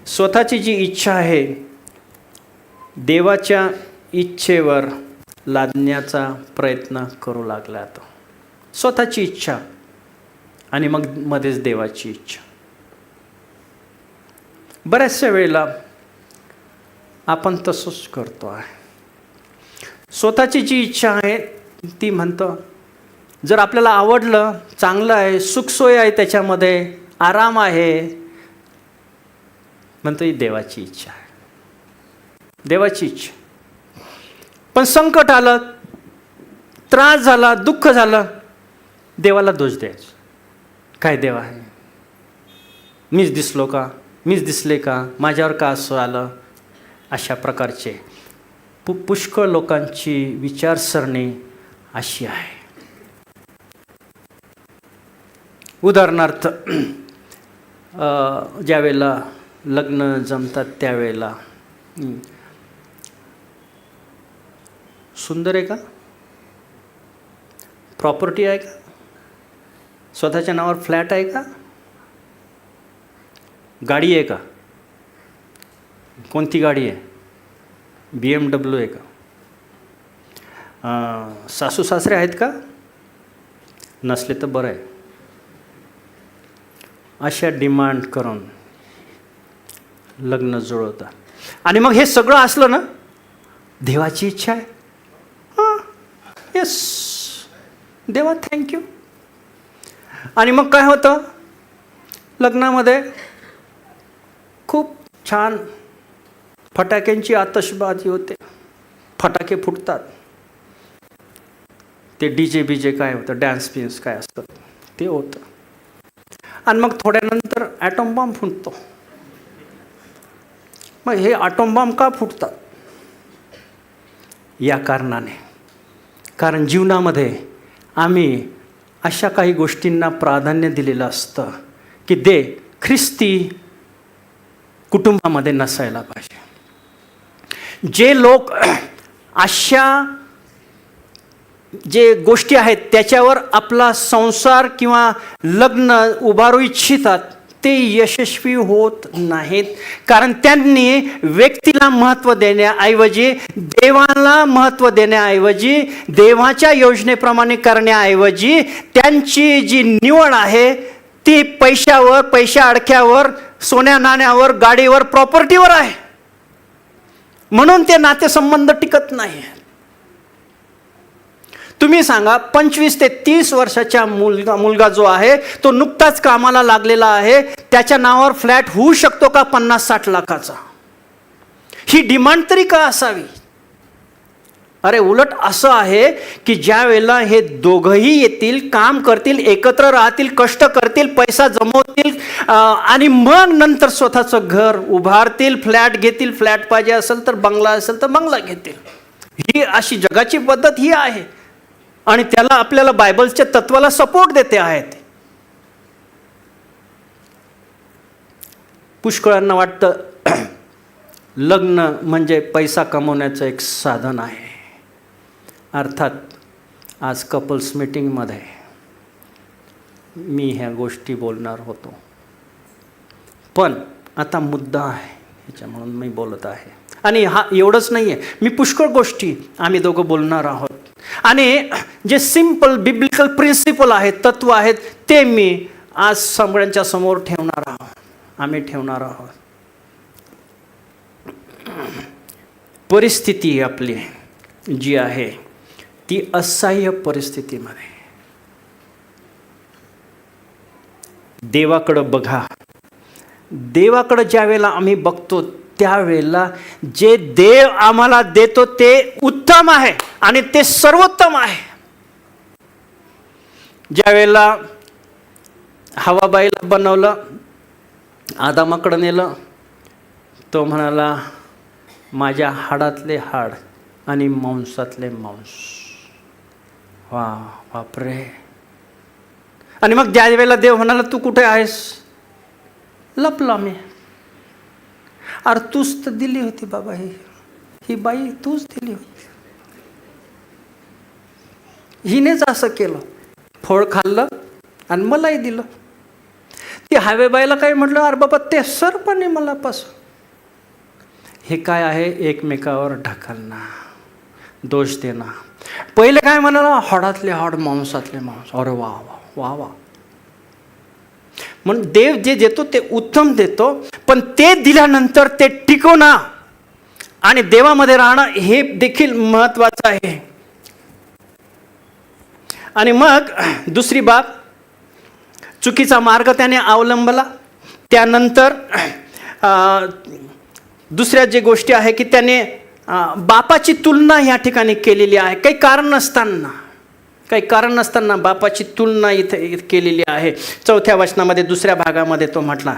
स्वतःची जी इच्छा आहे देवाच्या इच्छेवर लादण्याचा प्रयत्न करू लागला तो. स्वतःची इच्छा आणि मग मध्येच देवाची इच्छा. बऱ्याचशा वेळेला आपण तसंच करतो आहे. स्वतःची जी इच्छा आहे ती म्हणतो जर आपल्याला आवडलं, चांगलं आहे, सुखसोय आहे, त्याच्यामध्ये आराम आहे, म्हणतो ही देवाची इच्छा आहे, देवाची इच्छा. पण संकट आलं, त्रास झाला, दुःख झालं, देवाला दोष द्यायचा. काय देव आहे, मीच दिसलो का, मीच दिसले का, माझ्यावर का असं आलं. अशा प्रकारचे पुष्कळ लोकांची विचारसरणी अशी आहे. उदाहरणार्थ ज्यावेळेला लग्न जमतात त्यावेळेला सुंदर आहे का, प्रॉपर्टी आहे का, स्वतःच्या नावावर फ्लॅट आहे का, गाडी आहे का, कोणती गाडी आहे, BMW आहे का, सासू सासरे आहेत का, नसले तर बरं आहे. अशा डिमांड करून लग्न जुळवतात. आणि मग हे सगळं असलं ना, देवाची इच्छा आहे, हां येस देवा थँक्यू. आणि मग काय होतं, लग्नामध्ये खूप छान फटाक्यांची आतषबाजी होते, फटाके फुटतात, ते DJ बीजे काय होतं, डान्स पिन्स काय असतं ते होतं. आणि मग थोड्यानंतर ॲटॉम बॉम्ब फुटतो. मग हे ॲटॉम बॉम्ब का फुटतात, या कारणाने, कारण जीवनामध्ये आम्ही अशा काही गोष्टींना प्राधान्य दिलेलं असतं की ते ख्रिस्ती कुटुंबामध्ये नसायला पाहिजे. जे लोक अशा जे गोष्टी आहेत त्याच्यावर आपला संसार किंवा लग्न उभारू इच्छितात ते यशस्वी होत नाहीत, कारण त्यांनी व्यक्तीला महत्त्व देण्याऐवजी, देवाला महत्त्व देण्याऐवजी, देवाच्या योजनेप्रमाणे करण्याऐवजी त्यांची जी निवड आहे ती पैशावर, पैशा अडक्यावर, सोन्या नाण्यावर, गाडीवर, प्रॉपर्टीवर आहे. म्हणून ते नातेसंबंध टिकत नाही. तुम्ही सांगा, 25 ते 30 वर्षाचा मुलगा जो आहे तो नुकताच कामाला लागलेला आहे, त्याच्या नावावर फ्लॅट होऊ शकतो का 50-60 लाखाचा? ही डिमांड तरी का असावी? अरे उलट असं आहे की ज्या वेळेला हे दोघंही येतील, काम करतील, एकत्र राहतील, कष्ट करतील, पैसा जमवतील आणि मग नंतर स्वतःचं घर उभारतील, फ्लॅट घेतील, फ्लॅट पाहिजे असेल तर बंगला असेल तर बंगला घेतील. ही अशी जगाची पद्धत ही आहे आणि त्याला आपल्याला बायबलच्या तत्वाला सपोर्ट देते आहेत. पुष्कळांना वाटतं लग्न म्हणजे पैसा कमवण्याचं एक साधन आहे. अर्थात आज कपल्स मीटिंगमध्ये मी ह्या गोष्टी बोलणार होतो, पण आता मुद्दा आहे ह्याच्यामुळे मी बोलत आहे. आणि हा एवढंच नाही आहे, मी पुष्कळ गोष्टी आम्ही दोघं बोलणार आहोत. आणि जे सिंपल बिब्लिकल प्रिन्सिपल आहेत, तत्व आहेत, ते मी आज सगळ्यांच्या समोर ठेवणार आहोत, आम्ही ठेवणार आहोत. परिस्थिती आपली जी आहे ती असह्य परिस्थितीमध्ये देवाकडं बघा. देवाकडं ज्या वेळेला आम्ही बघतो त्यावेळेला जे देव आम्हाला देतो ते उत्तम आहे आणि ते सर्वोत्तम आहे. ज्या वेळेला हवाबाईला बनवलं, आदामाकडं नेलं, तो म्हणाला माझ्या हाडातले हाड आणि मांसातले मांस. वा बापरे. आणि मग ज्या वेळेला देव म्हणाला तू कुठे आहेस, लपला मी. अरे तूच तर दिली होती बाबा, ही बाई तूच दिली होती, हिनेच असं केलं, फळ खाल्लं आणि मलाही दिलं. ती हायवे बाईला काय म्हटलं, अरे बाबा ते सरपणे मला पासून. हे काय आहे, एकमेकावर ढकलणं, दोष देणं. पहिले काय म्हणाला, हाडातले हाड मांसातले मांस. अरे वा वा वा वा. म्हणून देव जे देतो ते उत्तम देतो, पण ते दिल्यानंतर ते टिकवणं आणि देवामध्ये राहणं हे देखील महत्त्वाचं आहे. आणि मग दुसरी बाब, चुकीचा मार्ग त्याने अवलंबला. त्यानंतर दुसऱ्या जे गोष्टी आहे की त्याने बापाची तुलना ह्या ठिकाणी केलेली आहे, काही कारण नसताना. काही कारण नसताना बापाची तुलना इथे केलेली आहे. 4थ्या वचनामध्ये दुसऱ्या भागामध्ये तो म्हटला.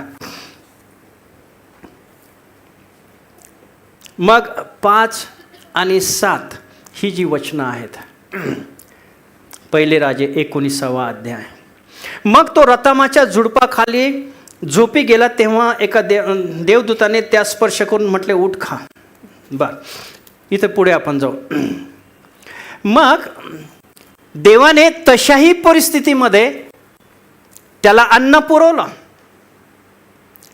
मग 5 आणि 7 ही जी वचनं आहेत. पहिले राजे 19वा अध्याय. मग तो रतामाच्या झुडपाखाली झोपी गेला, तेव्हा एका देवदूताने त्या स्पर्श करून म्हटले, उठ खा. बर, इथं पुढे आपण जाऊ. मग देवाने तशाही परिस्थितीमध्ये त्याला अन्न पुरवलं,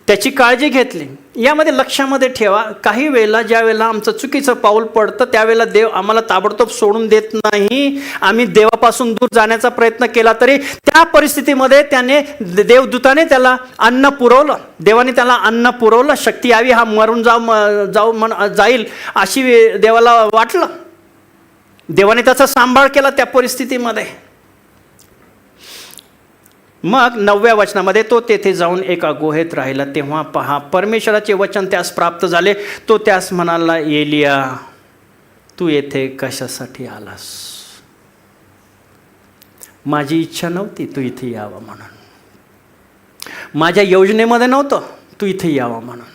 त्याची काळजी घेतली. यामध्ये लक्षामध्ये ठेवा, काही वेळेला ज्या वेळेला आमचं चुकीचं पाऊल पडतं त्यावेळेला देव आम्हाला ताबडतोब सोडून देत नाही. आम्ही देवापासून दूर जाण्याचा प्रयत्न केला तरी त्या परिस्थितीमध्ये त्याने देवदूताने त्याला अन्न पुरवलं. देवाने त्याला अन्न पुरवलं. शक्ती यावी, हा मरून जाईल अशी देवाला वाटलं. देवाने त्याचा सांभाळ केला त्या परिस्थितीमध्ये. मग 9व्या वचनामध्ये तो तेथे जाऊन एका गुहेत राहिला. तेव्हा पहा, परमेश्वराचे वचन त्यास प्राप्त झाले. तो त्यास म्हणाला, एलिया, तू येथे कशासाठी आलास? माझी इच्छा नव्हती तू इथे यावं म्हणून, माझ्या योजनेमध्ये नव्हतं तू इथे यावं म्हणून.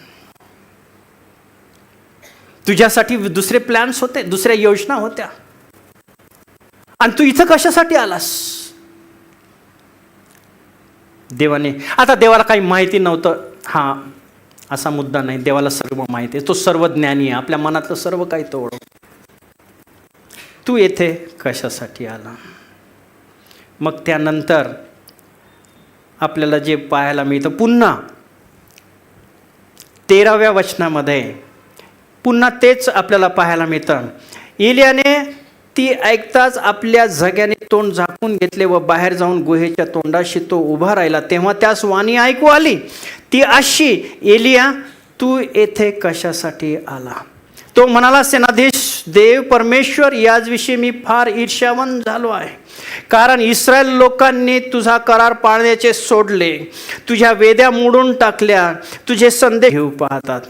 तुझ्यासाठी दुसरे प्लॅन्स होते, दुसऱ्या योजना होत्या, आणि तू इथं कशासाठी आलास? देवाने, आता देवाला काही माहिती नव्हतं, हा असा मुद्दा नाही. देवाला सर्व माहिती आहे, तो सर्वज्ञानी आहे, आपल्या मनातलं सर्व काही तो ओळखतो. तू येथे कशासाठी आला? मग त्यानंतर आपल्याला जे पाहायला मिळतं, पुन्हा 13व्या वचनामध्ये पुन्हा तेच आपल्याला पाहायला मिळतं. एलियाने ती ऐकताच आपल्या झग्याने तोंड झाकून घेतले व बाहेर जाऊन गुहेच्या तोंडाशी तो उभा राहिला. तेव्हा त्यास वाणी ऐकू आली, ती अशी, एलिया, तू येथे कशासाठी आला? तो म्हणाला, सेनाधीश देव परमेश्वर, याचविषयी मी फार ईर्ष्यावंत झालो आहे, कारण इस्रायल लोकांनी तुझा करार पाळण्याचे सोडले, तुझ्या वेद्या मोडून टाकल्या, तुझे संदेश घेऊ पाहतात.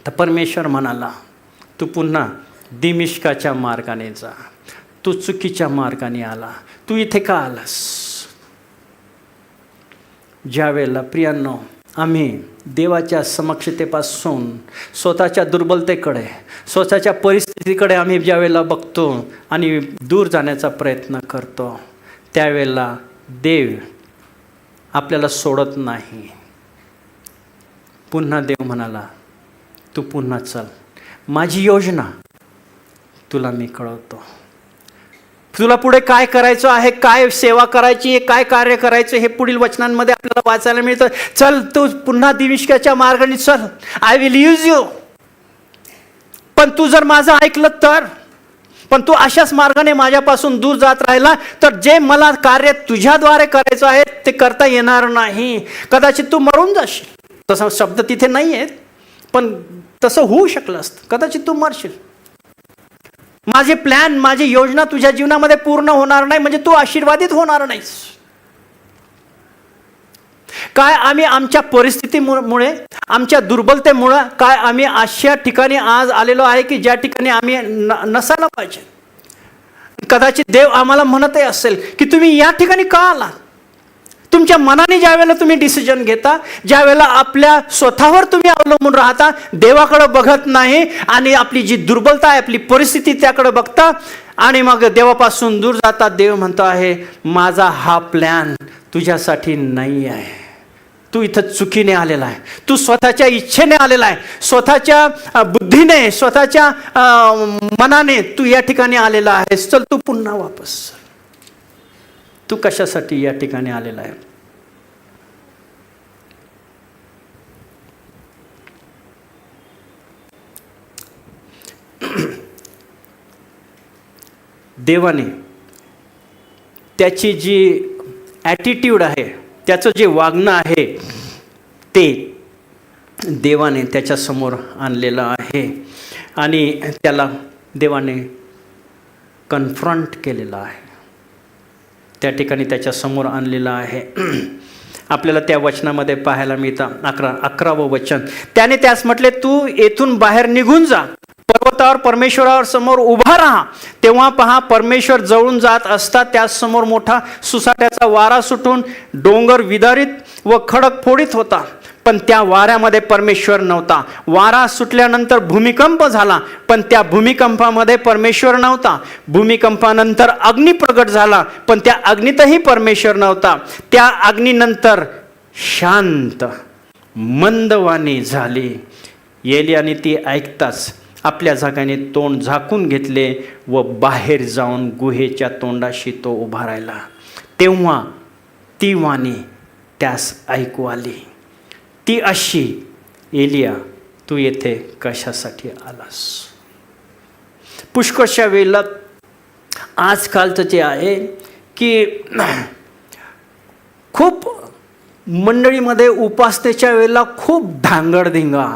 तर परमेश्वर म्हणाला, तू पुन्हा दिमिश्काच्या मार्गाने जा, तू चुकीच्या मार्गाने आला, तू इथे का आलास? ज्या वेळेला प्रियांनो आम्ही देवाच्या समक्षतेपासून स्वतःच्या दुर्बलतेकडे, स्वतःच्या परिस्थितीकडे आम्ही ज्या वेळेला बघतो आणि दूर जाण्याचा प्रयत्न करतो, त्यावेळेला देव आपल्याला सोडत नाही. पुन्हा देव म्हणाला, तू पुन्हा चल, माझी योजना तुला मी कळवतो, तुला पुढे काय करायचं आहे, काय सेवा करायची आहे, काय कार्य करायचं, हे पुढील वचनांमध्ये आपल्याला वाचायला मिळतं. चल, तू पुन्हा दिमिश्काच्या मार्गाने चल, आय विल यूज यू. पण तू जर माझं ऐकलं तर, पण तू अशाच मार्गाने माझ्यापासून दूर जात राहिला तर जे मला कार्य तुझ्याद्वारे करायचं आहे ते करता येणार नाही. कदाचित तू मरून जाशील. तसा शब्द तिथे नाही आहेत, पण तसं होऊ शकलं असतं. कदाचित तू मरशील. माझे प्लॅन, माझी योजना तुझ्या जीवनामध्ये पूर्ण होणार नाही, म्हणजे तू आशीर्वादित होणार नाहीस. काय आम्ही आमच्या परिस्थितीमुळे, आमच्या दुर्बलतेमुळे, काय आम्ही अशा ठिकाणी आज आलेलो आहे की ज्या ठिकाणी आम्ही नसायला पाहिजे. कदाचित देव आम्हाला म्हणतही असेल की तुम्ही या ठिकाणी का आला? तुमच्या मनाने ज्या वेळेला तुम्ही डिसिजन घेता, ज्या वेळेला आपल्या स्वतःवर तुम्ही अवलंबून राहता, देवाकडे बघत नाही आणि आपली जी दुर्बलता आहे, आपली परिस्थिती, त्याकडे बघता आणि मग देवापासून दूर जाता. देव म्हणतो आहे, माझा हा प्लॅन तुझ्यासाठी नाही आहे. तू इथं चुकीने आलेला आहे, तू स्वतःच्या इच्छेने आलेला आहे, स्वतःच्या बुद्धीने, स्वतःच्या मनाने तू या ठिकाणी आलेला आहेस. चल, तू पुन्हा वापस. तू कशासाठी या ठिकाणी आलेला आहे? देवाने त्याची जी ॲटिट्यूड आहे, त्याचं जे वागणं आहे, ते देवाने त्याच्यासमोर आणलेलं आहे आणि त्याला देवाने कन्फ्रंट केलेलं आहे, त्या ठिकाणी त्याच्यासमोर आणलेलं आहे. आपल्याला त्या वचनामध्ये पाहायला मिळतं 11वं वचन. त्याने त्यास म्हटले, तू येथून बाहेर निघून जा, पर्वतावर परमेश्वरावर समोर उभा राहा. तेव्हा पहा परमेश्वर जवळून जात असतात. त्याचसमोर मोठा सुसाट्याचा वारा सुटून डोंगर विदारित व खडक फोडीत होता, पण त्या वाऱ्यामध्ये परमेश्वर नव्हता. वारा सुटल्यानंतर भूमिकंप झाला, पण त्या भूमिकंपामध्ये परमेश्वर नव्हता. भूमिकंपानंतर अग्नी प्रगट झाला, पण त्या अग्नीतही परमेश्वर नव्हता. त्या अग्नीनंतर शांत मंदवाणी झाली. एलियाने ती ऐकताच आपल्या जागाने तोंड झाकून घेतले व बाहेर जाऊन गुहेच्या तोंडाशी तो उभा राहिला. तेव्हा ती वाणी त्यास ऐकू आली, ती अशी, एलिया तू येथे कशासाठी आलास? पुष्कळशा वेळेला आजकालचं जे आहे की खूप मंडळीमध्ये उपासनेच्या वेळेला खूप धांगडधिंगा,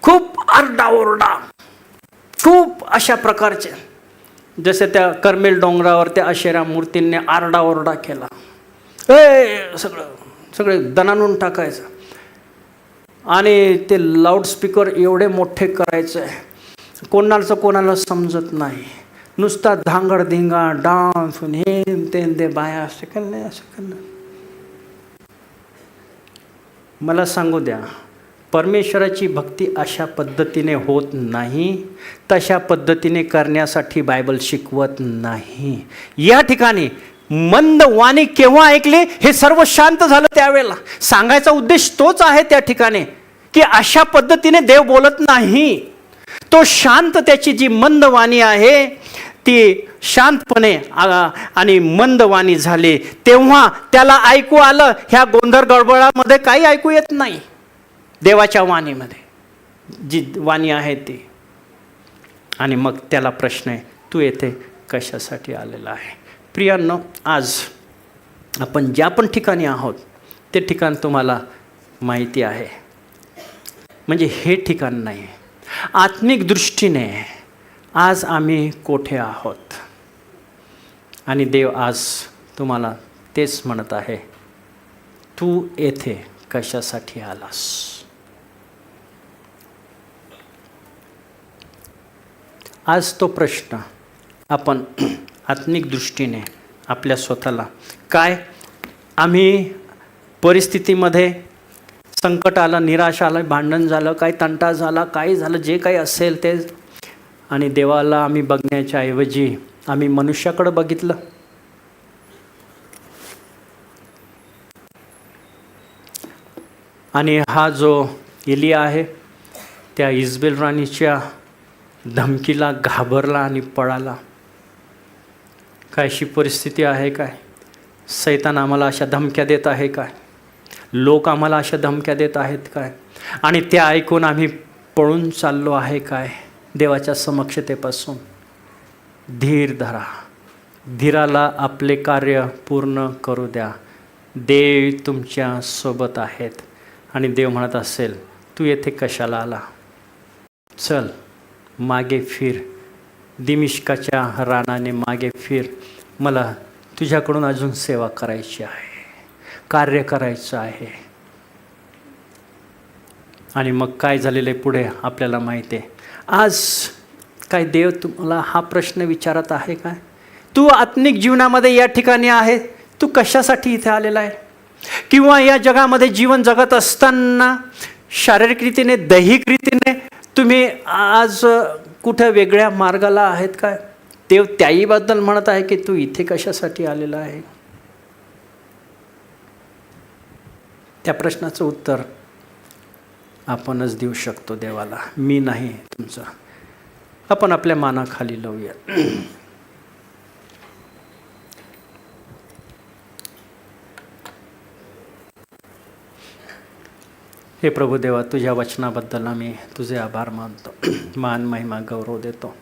खूप आरडाओरडा, खूप अशा प्रकारचे, जसे त्या कर्मेल डोंगरावर त्या अशेरा मूर्तींनी आरडाओरडा केला, सगळे दणानून टाकायचं आणि ते लाऊडस्पीकर एवढे मोठे करायचे, कोणाला समजत नाही. नुसता धांगडधिंगा, डान्स, हे ते बाया असं केलं असं केलं. मला सांगू द्या, परमेश्वराची भक्ती अशा पद्धतीने होत नाही, तशा पद्धतीने करण्यासाठी बायबल शिकवत नाही. या ठिकाणी मंद वाणी केव्हा ऐकली? हे सर्व शांत झालं त्यावेळेला. सांगायचा उद्देश तोच आहे त्या ठिकाणी की अशा पद्धतीने देव बोलत नाही. तो शांत, त्याची जी मंद वाणी आहे ती शांतपणे आणि मंदवाणी झाली. तेव्हा त्याला ऐकू आलं. ह्या गोंधळ गडबडामध्ये काही ऐकू येत नाही. देवाच्या वाणीमध्ये जी वाणी आहे ती. आणि मग त्याला प्रश्न आहे, तू येथे कशासाठी आलेला आहे? प्रियांनो, आज आपण ज्या पण ठिकाणी आहोत ते ठिकाण तुम्हाला माहिती आहे. म्हणजे हे ठिकाण नाही, आत्मिक दृष्टीने आज आम्ही कोठे आहोत. आणि देव आज तुम्हाला तेच म्हणत आहे, तू येथे कशासाठी आलास? आज तो प्रश्न आपण आत्मिक दृष्टीने आपल्या स्वतःला, काय आम्ही परिस्थितीमध्ये संकट आलं, निराशा आलं, भांडण झालं, काही तंटा झाला, काही झालं, जे काही असेल ते, आणि देवाला आम्ही बघण्याच्या ऐवजी आम्ही मनुष्याकडे बघितलं. आणि हा जो एलिया आहे त्या इजबेल राणीच्या धमकीला घाबरला आणि पळाला. काय अशी परिस्थिती आहे काय? सैतान आम्हाला अशा धमक्या देत आहे काय? लोक आम्हाला अशा धमक्या देत आहेत काय? आणि त्या ऐकून आम्ही पळून चाललो आहे काय? देवाच्या समक्षतेपासून धीर धरा, धीराला आपले कार्य पूर्ण करू द्या. देव तुमच्या सोबत आहेत. आणि देव म्हणत असेल, तू येथे कशाला आला? चल मागे फिर, दिमिश्काच्या रानाने मागे फिर. मला तुझ्याकडून अजून सेवा करायची आहे, कार्य करायचं आहे. आणि मग काय झालेलं आहे पुढे आपल्याला माहिती आहे. आज काय देव तुम्हाला हा प्रश्न विचारत आहे काय? तू आत्मिक जीवनामध्ये या ठिकाणी आहे, तू कशासाठी इथे आलेला आहे? किंवा या जगामध्ये जीवन जगत असताना शारीरिक रीतीने, दैहिक रीतीने तुम्ही आज कुठे वेगळ्या मार्गाला आहेत काय? देव त्याहीबद्दल म्हणत आहे की तू इथे कशासाठी आलेला आहे? त्या प्रश्नाचं उत्तर आपणच देऊ शकतो देवाला, मी नाही तुमचं. आपण आपल्या मानाखाली लावूया. हे प्रभू देवा, तुझ्या वचनाबद्दल आम्ही तुझे आभार मानतो, मान महिमा गौरव देतो.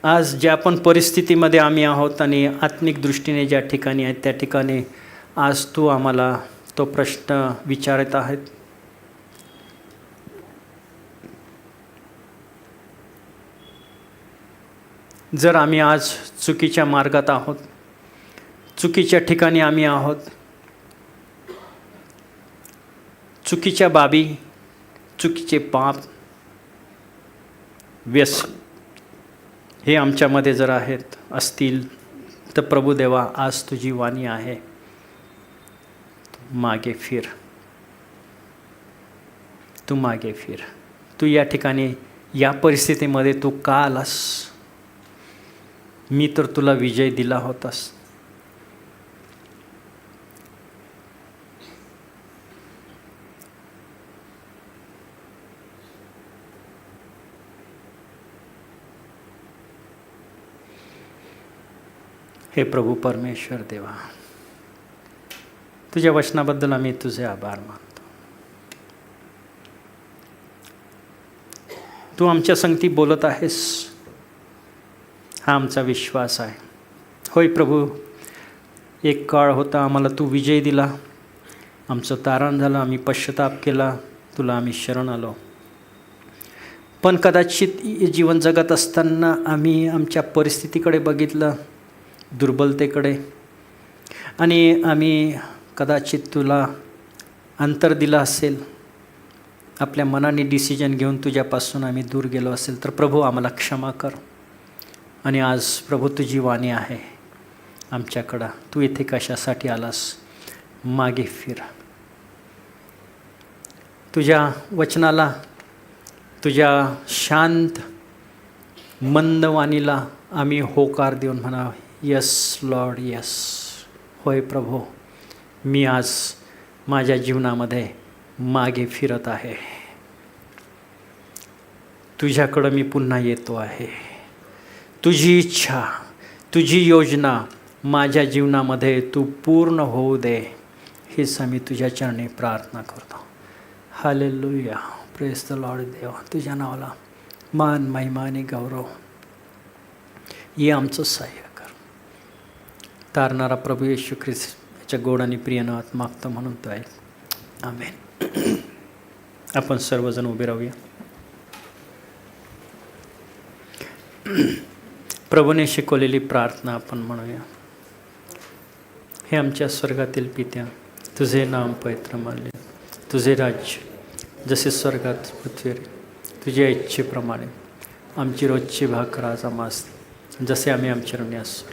आज ज्या पण परिस्थितीमध्ये आम्ही आहोत आणि आत्मिक दृष्टीने ज्या ठिकाणी आहेत त्या ठिकाणी आज तू आम्हाला तो प्रश्न विचारत आहेत. जर आम्ही आज चुकीच्या मार्गात आहोत, चुकीच्या ठिकाणी आम्ही आहोत, चुकीच्या बाबी, चुकीचे पाप, व्यसन हे आमच्यामध्ये जर असतील तर प्रभू देवा, आज तुझी वाणी आहे, मागे फिर, तू मागे फिर. तू या ठिकाणी या परिस्थितीमध्ये तू का आलास? मी तर तुला विजय दिला होतास. हे प्रभू परमेश्वर देवा, तुझ्या वचनाबद्दल आम्ही तुझे आभार मानतो. तू आमच्या संगती बोलत आहेस, हा आमचा विश्वास आहे. होय प्रभू, एक काळ होता, आम्हाला तू विजय दिला, आमचं तारण झालं, आम्ही पश्चाताप केला, तुला आम्ही शरण आलो. पण कदाचित जीवन जगत असताना आम्ही आमच्या परिस्थितीकडे बघितलं, दुर्बलतेकडे, आणि आम्ही कदाचित तुला अंतर दिलं असेल, आपल्या मनाने डिसिजन घेऊन तुझ्यापासून आम्ही दूर गेलो असेल, तर प्रभू आम्हाला क्षमा कर. आणि आज प्रभू तुझी वाणी आहे आमच्याकडं, तू इथे कशासाठी आलास? मागे फिर. तुझ्या वचनाला, तुझ्या शांत मंद वाणीला आम्ही होकार देऊन म्हणा, यस लॉर्ड यस. होय प्रभू, मी आज माझ्या जीवनामध्ये मागे फिरत आहे, तुझ्याकडं मी पुन्हा येतो आहे. तुझी इच्छा, तुझी योजना माझ्या जीवनामध्ये तू पूर्ण होऊ दे, हीच आम्ही तुझ्या चरणी प्रार्थना करतो. Hallelujah, praise the Lord. देवा, तुझ्या नावाला मान, महिमा आणि गौरव. ये आमचं सहाय्य कर. तारणारा प्रभू येशू ख्रिस्त याच्या गोड आणि प्रिय नावात मागतो म्हणून तो आहे. आमेन. आपण सर्वजण उभे राहूया. प्रभूने शिकवलेली प्रार्थना आपण म्हणूया. हे आमच्या स्वर्गातील पित्या, तुझे नाम पवित्र मानले, तुझे राज्य जसे स्वर्गात पृथ्वीवर, तुझ्या इच्छेप्रमाणे आमची रोजची भाकर आज आम्हास, जसे आम्ही आमच्या ऋणी असो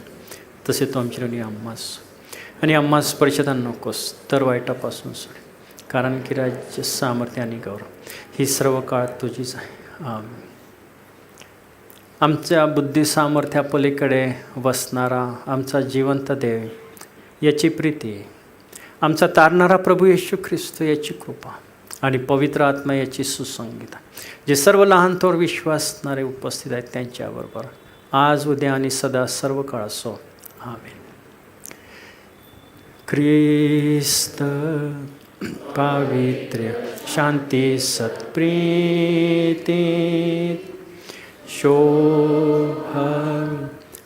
तसे तो आमच्या ऋणी आम्हास, आणि आम्हास परिषदान नकोस तर वाईटापासून सोड, कारण की राज्य, सामर्थ्य आणि गौरव ही सर्व काळ तुझीच आहे. आमेन. आमच्या बुद्धी सामर्थ्यापलीकडे वसणारा आमचा जिवंत देव याची प्रीती, आमचा तारणारा प्रभू येशू ख्रिस्त याची कृपा आणि पवित्र आत्मा याची सुसंगीता, जे सर्व लहान थोर विश्वासणारे उपस्थित आहेत त्यांच्याबरोबर आज, उद्या आणि सदा सर्व काळ असो. आमेन. ख्रिस्त पावित्र्य शांती सत्प्रीती शोभा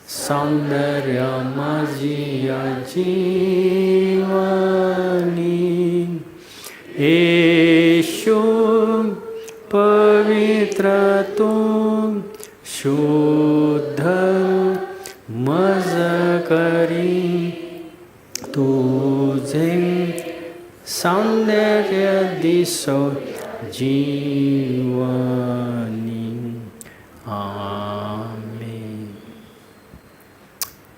सौंदर्य माझी या जीवनी, येशू पवित्र तू शुद्ध मज करी, तुझे सौंदर्य दिसो जीवनी. आमेन.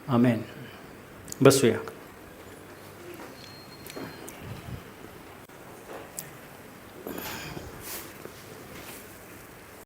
आमेन. बसूया.